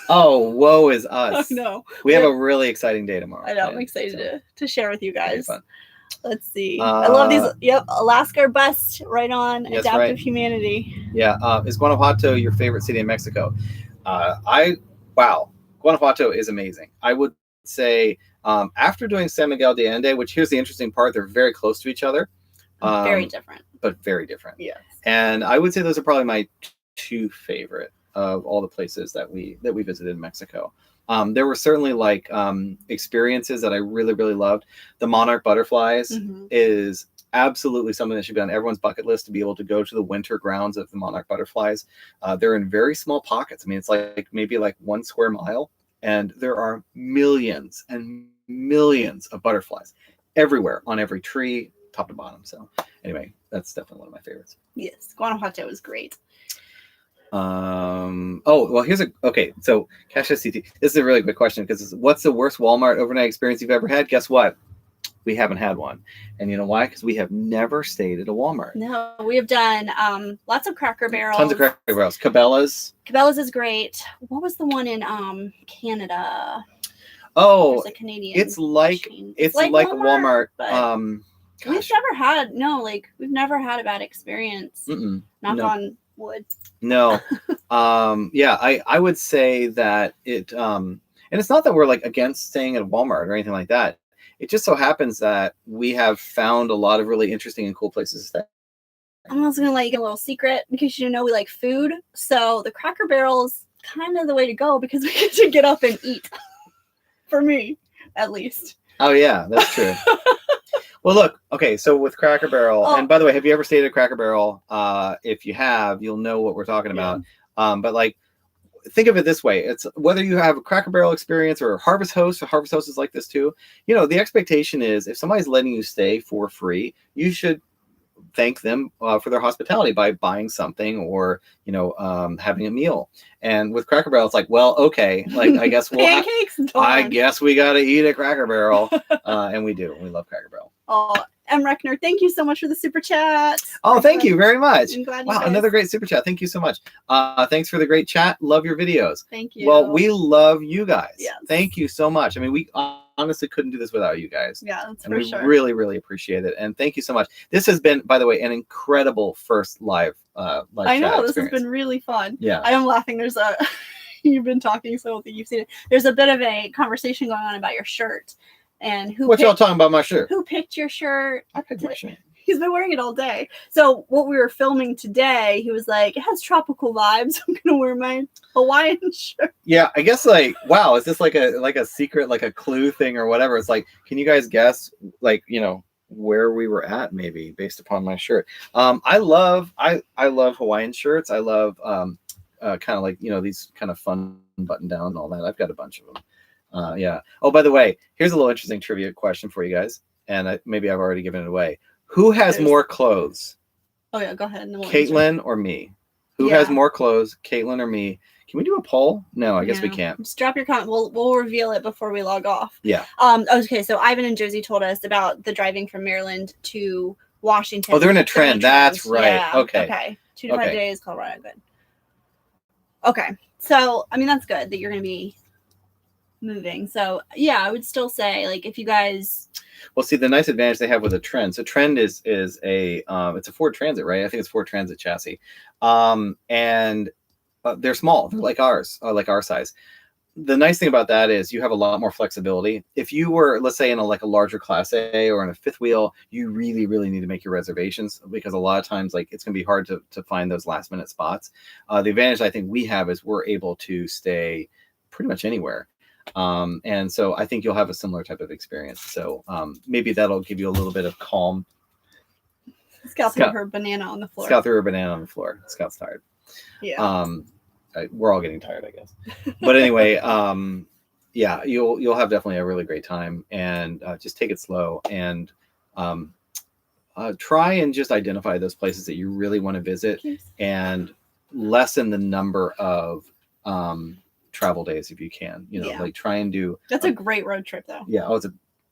Oh, woe is us. Oh, no. We have a really exciting day tomorrow. I know. I'm excited to share with you guys. Let's see. I love these. Yep. Alaska bust right on. Yes, Adaptive right. Humanity. Yeah. Is Guanajuato your favorite city in Mexico? Wow. Guanajuato is amazing. I would say after doing San Miguel de Allende, which here's the interesting part, they're very close to each other. Very different. But very different. Yes. And I would say those are probably my two favorite of all the places that we visited in Mexico. There were certainly like experiences that I really, really loved. The monarch butterflies is absolutely something that should be on everyone's bucket list, to be able to go to the winter grounds of the monarch butterflies. They're in very small pockets. I mean, it's like maybe like 1 square mile, and there are millions and millions of butterflies everywhere on every tree, top to bottom. So anyway, that's definitely one of my favorites. Yes, Guanajuato is great. So Cash SCT, this is a really good question, because what's the worst Walmart overnight experience you've ever had? Guess what? We haven't had one. And you know why? Because we have never stayed at a Walmart. No, we have done lots of Cracker Barrels. Tons of Cracker Barrels. Cabela's is great. What was the one in Canada? Oh, there's a Canadian. It's like Walmart. We've never had a bad experience. Knock on wood. No. I would say that it and it's not that we're like against staying at a Walmart or anything like that. It just so happens that we have found a lot of really interesting and cool places to stay. I'm also gonna let you get a little secret, because you know we like food. So the Cracker Barrel's kind of the way to go, because we get to get up and eat. For me, at least. Oh yeah, that's true. Well, look, okay, so with Cracker Barrel, and by the way, have you ever stayed at Cracker Barrel? If you have, you'll know what we're talking about. But like, think of it this way. It's whether you have a Cracker Barrel experience or Harvest Host, is like this too. You know, the expectation is if somebody's letting you stay for free, you should thank them for their hospitality by buying something or, having a meal. And with Cracker Barrel, it's like, well, okay, like I guess I guess we got to eat at Cracker Barrel. And we do. We love Cracker Barrel. Oh, M. Reckner, thank you so much for the super chat. Oh, thank you very much. Wow, another great super chat. Thank you so much. Thanks for the great chat. Love your videos. Thank you. Well, we love you guys. Yes. Thank you so much. I mean, we honestly couldn't do this without you guys. Yeah, that's and for we sure. really, really appreciate it. And thank you so much. This has been, by the way, an incredible first live I know, this has been really fun. Yeah. I am laughing. There's you've been talking, so I don't think you've seen it. There's a bit of a conversation going on about your shirt. And what y'all talking about my shirt? Who picked your shirt? I picked my shirt. He's been wearing it all day. So what we were filming today, he was like, it has tropical vibes. I'm gonna wear my Hawaiian shirt. Yeah, I guess like, wow, is this like a secret, like a clue thing or whatever? It's like, can you guys guess, like, where we were at maybe based upon my shirt? I love Hawaiian shirts. I love kind of like, these kind of fun button down and all that. I've got a bunch of them. Yeah. Oh, by the way, here's a little interesting trivia question for you guys. And maybe I've already given it away. Who has more clothes? Oh yeah, go ahead. Katelyn or me? Who has more clothes, Katelyn or me? Can we do a poll? No, I guess we can't. Just drop your comment. We'll reveal it before we log off. Yeah. Okay, so Ivan and Josie told us about the driving from Maryland to Washington. Oh, they're in a trend. That's right. Yeah. Okay. 2 to 5 days, Colorado. Good. Okay. So, I mean, that's good that you're going to be moving. So, yeah, I would still say, like, if you guys... Well, see, the nice advantage they have with a Trend. So Trend is it's a Ford Transit, right? I think it's Ford Transit chassis. And they're small. They're like ours, like our size. the nice thing about that is you have a lot more flexibility. If you were, let's say, in a larger Class A or in a fifth wheel, you really, really need to make your reservations, because a lot of times it's going to be hard to find those last minute spots. The advantage I think we have is we're able to stay pretty much anywhere. And so I think you'll have a similar type of experience. So maybe that'll give you a little bit of calm. Scout threw her banana on the floor. Scout threw her banana on the floor. Scout's tired. Yeah. We're all getting tired, I guess. But anyway, yeah, you'll have definitely a really great time, and just take it slow, and try and just identify those places that you really want to visit, and lessen the number of travel days if you can. Try and do. That's a great road trip, though. Yeah,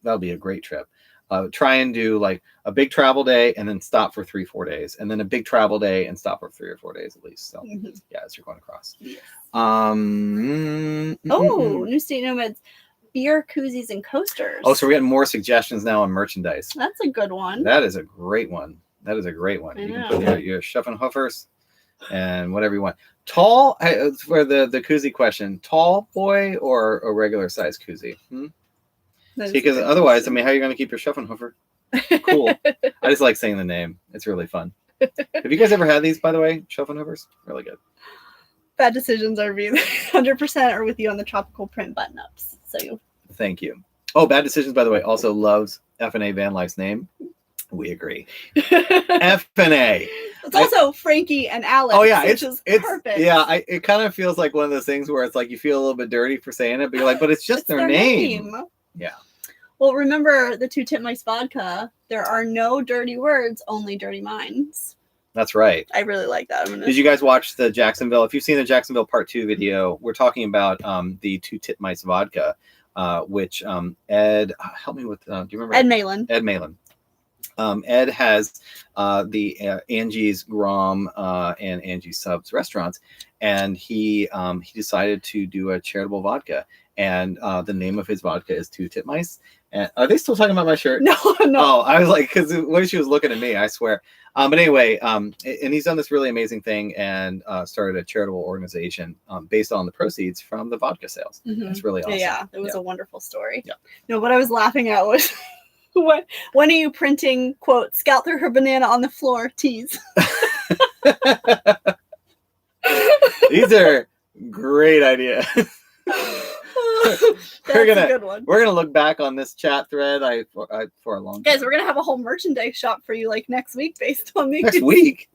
that'll be a great trip. Try and do a big travel day and then stop for 3-4 days, and then a big travel day and stop for 3 or 4 days at least. So yeah, as you're going across. Yes. New State Nomads, beer koozies and coasters. Oh, so we're getting more suggestions now on merchandise. That's a good one. That is a great one. You can put your Schuffenhofers and whatever you want. Tall, for the koozie question, tall boy or a regular size koozie? Because otherwise, how are you going to keep your Schuffenhofer cool? I just like saying the name. It's really fun. Have you guys ever had these, by the way? Schuffenhofers? Really good. Bad Decisions RV 100% are with you on the tropical print button-ups. Thank you. Oh, Bad Decisions, by the way, also loves F&A Van Life's name. We agree. F&A. It's also Frankie and Alex. Oh yeah, it's perfect. Yeah, it kind of feels like one of those things where it's you feel a little bit dirty for saying it, but you're but it's just their name. Yeah. Well, remember the 2 Titmice vodka. There are no dirty words, only dirty minds. That's right. I really like that. Did you guys watch the Jacksonville? If you've seen the Jacksonville Part 2 video, we're talking about the 2 Titmice vodka, which Ed, help me with, do you remember? Ed Malin. Ed Malin. Ed has the Angie's Grom and Angie's Subs restaurants, and he decided to do a charitable vodka, and the name of his vodka is 2 Titmice. And are they still talking about my shirt? No. Oh, I was because when she was looking at me, I swear. But anyway, and he's done this really amazing thing and started a charitable organization based on the proceeds from the vodka sales. It's really awesome. Yeah, it was a wonderful story. Yeah. No, what I was laughing at was when are you printing, quote, Scout threw her banana on the floor, tease. These are great ideas. That's a good one. We're gonna look back on this chat thread for a long time. Guys, we're gonna have a whole merchandise shop for you next week based on these. Next week?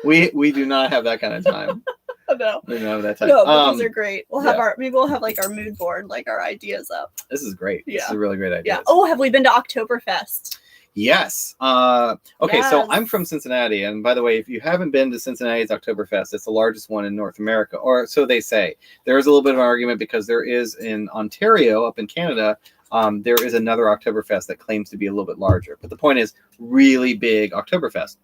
We do not have that kind of time. No. We don't have that time. No, but these are great. We'll have our mood board, our ideas up. This is great. Yeah. This is a really great idea. Yeah. Oh, have we been to Oktoberfest? Yes. Okay, yes. So I'm from Cincinnati, and by the way, if you haven't been to Cincinnati's Oktoberfest, it's the largest one in North America, or so they say. There is a little bit of an argument because there is in Ontario, up in Canada, there is another Oktoberfest that claims to be a little bit larger. But the point is, really big Oktoberfest.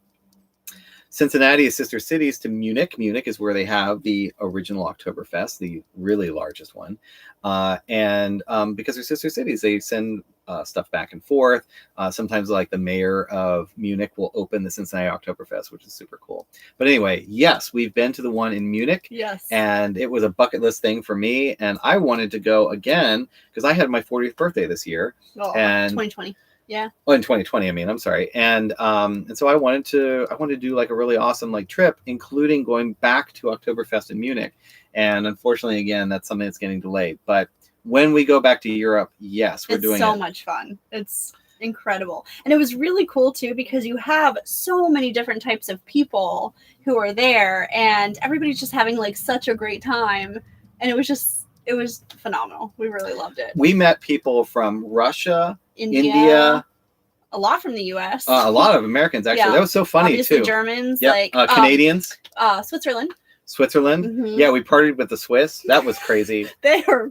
Cincinnati is sister cities to Munich. Munich is where they have the original Oktoberfest, the really largest one. And because they're sister cities, they send stuff back and forth. Sometimes the mayor of Munich will open the Cincinnati Oktoberfest, which is super cool. But anyway, yes, we've been to the one in Munich. Yes. And it was a bucket list thing for me. And I wanted to go again because I had my 40th birthday this year. Oh, and 2020. Yeah. Oh, in 2020, I'm sorry. And so I wanted to do a really awesome trip, including going back to Oktoberfest in Munich. And unfortunately, again, that's something that's getting delayed. But when we go back to Europe, yes, we're doing it. It's so much fun. It's incredible. And it was really cool too, because you have so many different types of people who are there, and everybody's just having such a great time. And it was phenomenal. We really loved it. We met people from Russia, India, a lot from the U.S. A lot of Americans, actually. Yeah. That was so funny, obviously too. Germans, Canadians. Switzerland. Mm-hmm. Yeah, we partied with the Swiss. That was crazy. They are,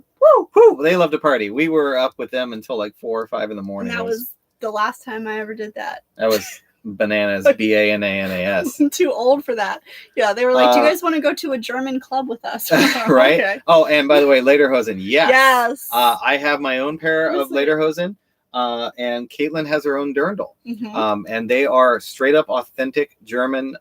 they love to party. We were up with them until 4 or 5 in the morning. And that was the last time I ever did that. That was bananas, BANANAS. I'm too old for that. Yeah, they were do you guys want to go to a German club with us? Right? Okay. Oh, and by the way, Lederhosen, yes. Yes. I have my own pair of Lederhosen, and Katelyn has her own dirndl. Mm-hmm. And they are straight up authentic German.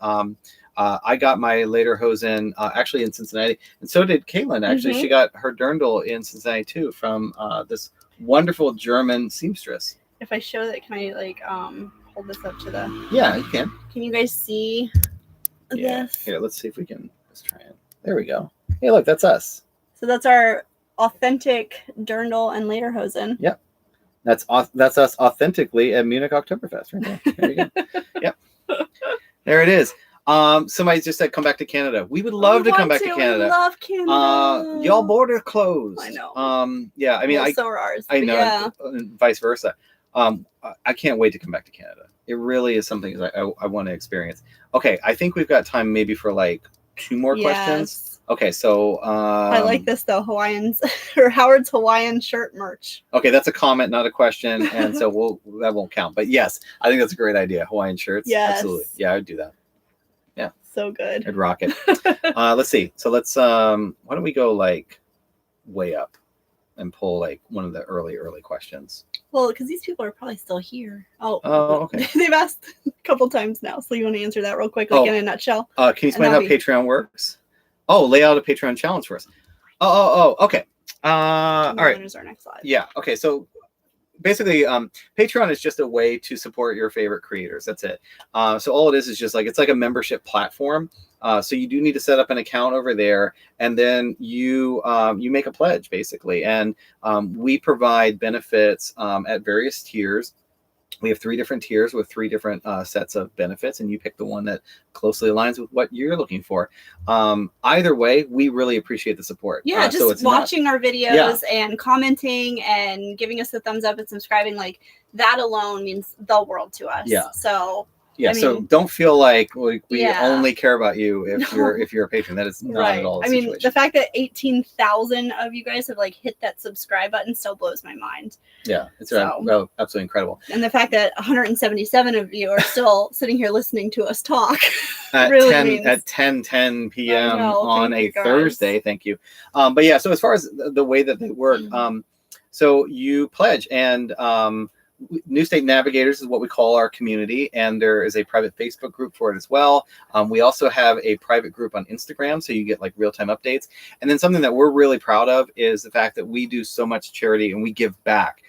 I got my lederhosen actually in Cincinnati, and so did Katelyn. Actually, she got her dirndl in Cincinnati too from this wonderful German seamstress. If I show that, can I like hold this up to the? Yeah, you can. Can you guys see this? Here, let's see if we can. Let's try it. There we go. Hey, look, that's us. So that's our authentic dirndl and lederhosen. Yep. That's us authentically at Munich Oktoberfest right there. There you go. Yep. There it is. Somebody just said come back to Canada. We would love to come back to Canada. We love Canada. Y'all border closed. I know. Yeah, I mean, so are ours. I know, yeah. and vice versa. I can't wait to come back to Canada. It really is something I want to experience. Okay, I think we've got time maybe for like 2 more questions. Okay, so I like this though, Hawaiians or Howard's Hawaiian shirt merch. Okay, that's a comment, not a question, and so that won't count. But yes, I think that's a great idea. Hawaiian shirts, yes. Absolutely. Yeah, I would do that. Yeah, so good. I'd rock it. Let's see. So let's why don't we go like way up and pull like one of the early questions. Well, because these people are probably still here. Oh, okay. They've asked a couple times now, so you want to answer that real quick, like in a nutshell? Can you explain how Patreon works? Oh, lay out a Patreon challenge for us. Okay. All right. There's our next slide. Yeah. Okay. So basically, Patreon is just a way to support your favorite creators. That's it. So all it is just like, it's like a membership platform. So you do need to set up an account over there, and then you make a pledge basically. And we provide benefits at various tiers. We have 3 different tiers with 3 different sets of benefits, and you pick the one that closely aligns with what you're looking for. Either way, we really appreciate the support. Yeah, just watching our videos and commenting and giving us the thumbs up and subscribing, like that alone means the world to us. Yeah. So yeah, so don't feel like we only care about you if you're a patron. That is not at all the situation. The fact that 18,000 of you guys have like hit that subscribe button still blows my mind. Yeah, it's absolutely incredible. And the fact that 177 of you are still sitting here listening to us talk at really at 10 p.m. on a Thursday. Thank you. But yeah, so as far as the way that they work, so you pledge, and Newstate Navigators is what we call our community, and there is a private Facebook group for it as well. We also have a private group on Instagram, so you get like real-time updates. And then something that we're really proud of is the fact that we do so much charity and we give back.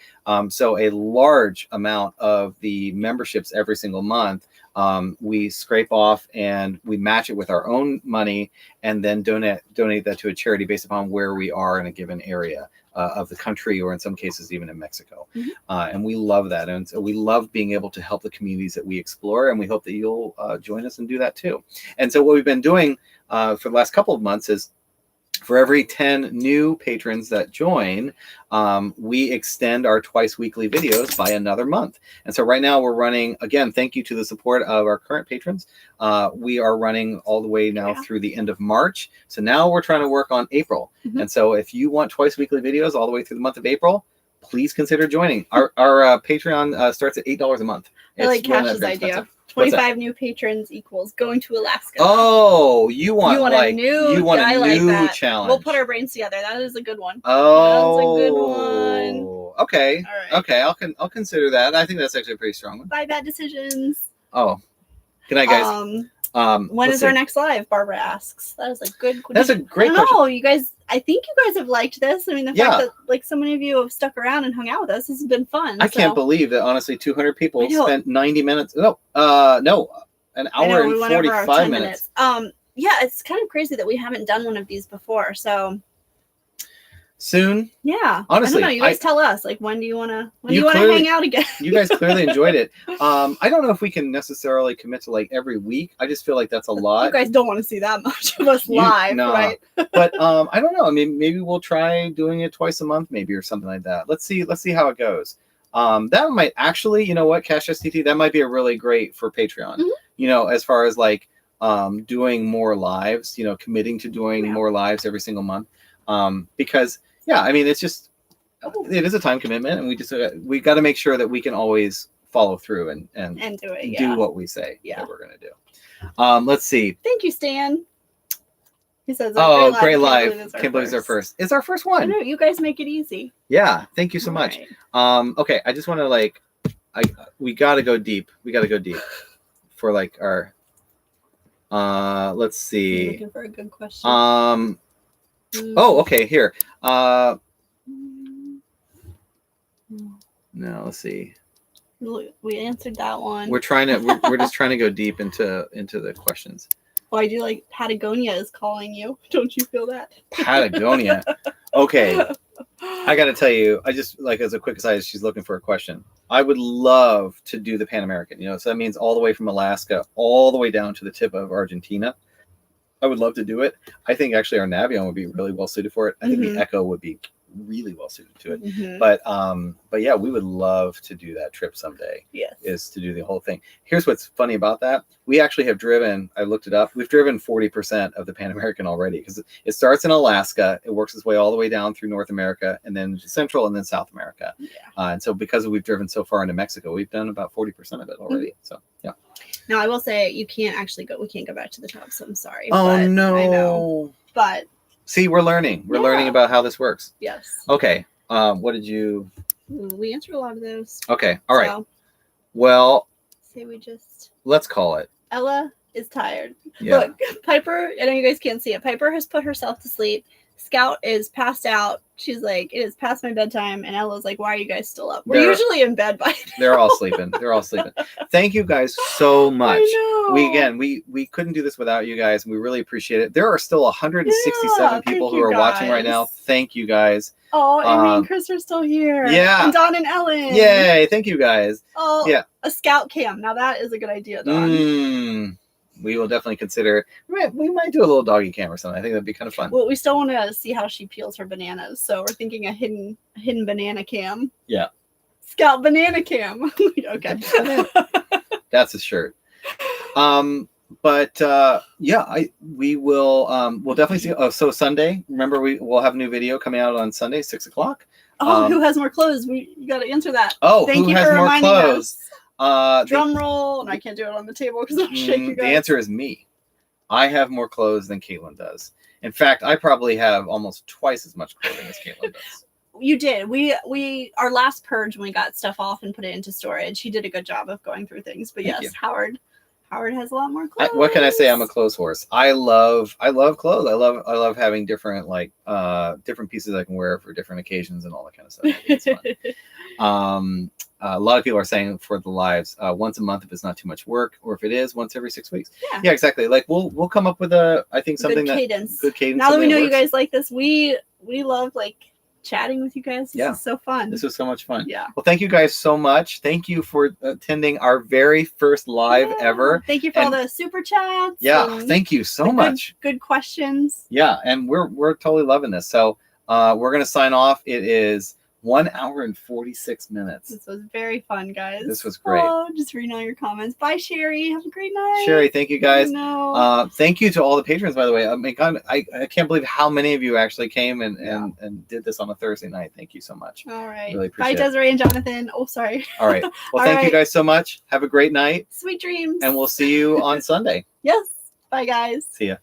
So a large amount of the memberships every single month, we scrape off and we match it with our own money, and then donate that to a charity based upon where we are in a given area of the country, or in some cases even in Mexico. And we love that, and so we love being able to help the communities that we explore, and we hope that you'll join us and do that too. And so what we've been doing for the last couple of months is, for every 10 new patrons that join, we extend our twice weekly videos by another month. And so right now we're running, again, thank you to the support of our current patrons. We are running all the way now through the end of March. So now we're trying to work on April. And so if you want twice weekly videos all the way through the month of April, please consider joining. Our Patreon starts at $8 a month. I like Cash's idea. 25 new patrons equals going to Alaska. Oh, you want a new challenge. We'll put our brains together. That is a good one. Oh, that's a good one. Okay. All right. Okay, I'll consider that. I think that's actually a pretty strong one. 5 bad decisions. Oh, good night, guys. When is our next live? Barbara asks. That is a good question. That's a great question. Oh, you guys, I think you guys have liked this. I mean, the fact that like so many of you have stuck around and hung out with us, this has been fun. I can't believe that honestly 200 people spent 90 minutes. No, an hour and 45 minutes. Yeah, it's kind of crazy that we haven't done one of these before. So soon. Yeah. Honestly, I don't know. You guys tell us, like, when do you want to hang out again? You guys clearly enjoyed it. I don't know if we can necessarily commit to like every week. I just feel like that's a lot. You guys don't want to see that much of us live, right? But I don't know. I mean, maybe we'll try doing it twice a month, maybe, or something like that. Let's see how it goes. That might actually, you know what, Cash STT, that might be a really great for Patreon. You know, as far as like doing more lives, you know, committing to doing more lives every single month. Because I mean, it's just, it is a time commitment, and we got to make sure that we can always follow through and do it, do what we say that we're going to do. Let's see. Thank you, Stan. He says, great live. Can't believe it's our first. It's our first one. I know, you guys make it easy. Yeah. Thank you so much. Okay. I just want to we got to go deep. We got to go deep for like our Let's I'm see. looking for a good question. Oh, okay. Here. No, let's see. We answered that one. We're just trying to go deep into the questions. Well, I do like Patagonia is calling you. Don't you feel that? Patagonia. Okay. I got to tell you, I just like as a quick aside, she's looking for a question. I would love to do the Pan American, so that means all the way from Alaska, all the way down to the tip of Argentina. I would love to do it. I think actually our Navion would be really well suited for it. I think the Echo would be really well suited to it. But yeah, we would love to do that trip someday. Yes. Is to do the whole thing. Here's what's funny about that. We actually have driven, I looked it up, we've driven 40% of the Pan American already, because it starts in Alaska, it works its way all the way down through North America, and then Central, and then South America. Yeah. And so because we've driven so far into Mexico, we've done about 40% of it already. So yeah. Now I will say we can't go back to the top, so I'm sorry. Oh no. I know. But see, we're learning learning about how this works. Yes. Okay. What did you? We answered a lot of those. Okay. All right. So, well, say we just. Let's call it. Ella is tired. Yeah. Look, Piper. I know you guys can't see it. Piper has put herself to sleep. Scout is passed out. She's like, it is past my bedtime, and Ella's like, why are you guys still up? We're usually in bed by now. They're all sleeping. They're all sleeping. Thank you guys so much. I know. We couldn't do this without you guys, and we really appreciate it. There are still 167 people who are watching right now. Thank you guys. Oh, Amy and Chris are still here. Yeah. And Don and Ellen. Yay. Thank you guys. Oh, yeah. A scout cam. Now that is a good idea, Don. We will definitely consider. We might do a little doggy cam or something. I think that'd be kind of fun. Well, we still want to see how she peels her bananas, so we're thinking a hidden banana cam. Yeah. Scout banana cam. Okay. That's a shirt. But yeah, we will. We'll definitely see. Oh, so Sunday. Remember, we'll have a new video coming out on Sunday, 6:00. Oh, who has more clothes? You got to answer that. Oh, thank who you has for more reminding clothes? us. Drum roll, and I can't do it on the table because I'll shake you guys. The answer is me. I have more clothes than Katelyn does. In fact, I probably have almost twice as much clothing as Katelyn does. You did. We our last purge when we got stuff off and put it into storage. He did a good job of going through things. But Thank yes, you. Howard has a lot more clothes. What can I say? I'm a clothes horse. I love clothes. I love having different different pieces I can wear for different occasions and all that kind of stuff. It's fun. A lot of people are saying for the lives, once a month if it's not too much work, or if it is, once every 6 weeks. Yeah, exactly. Like we'll come up with something good cadence. Good cadence. Now that we know you guys like this, we love chatting with you guys. This is so fun. This was so much fun. Yeah. Well, thank you guys so much. Thank you for attending our very first live ever. Thank you for all the super chats. Yeah, thank you so much. Good questions. Yeah, and we're totally loving this. So we're gonna sign off. It is 1 hour and 46 minutes. This was very fun, guys. This was great. Oh, just reading all your comments. Bye, Sherry. Have a great night. Sherry, thank you guys. No. Thank you to all the patrons, by the way. I mean, I can't believe how many of you actually came and did this on a Thursday night. Thank you so much. All right. Really appreciate Bye, Desiree and Jonathan. Oh, sorry. All right. Well, thank you guys so much. Have a great night. Sweet dreams. And we'll see you on Sunday. Yes. Bye, guys. See ya.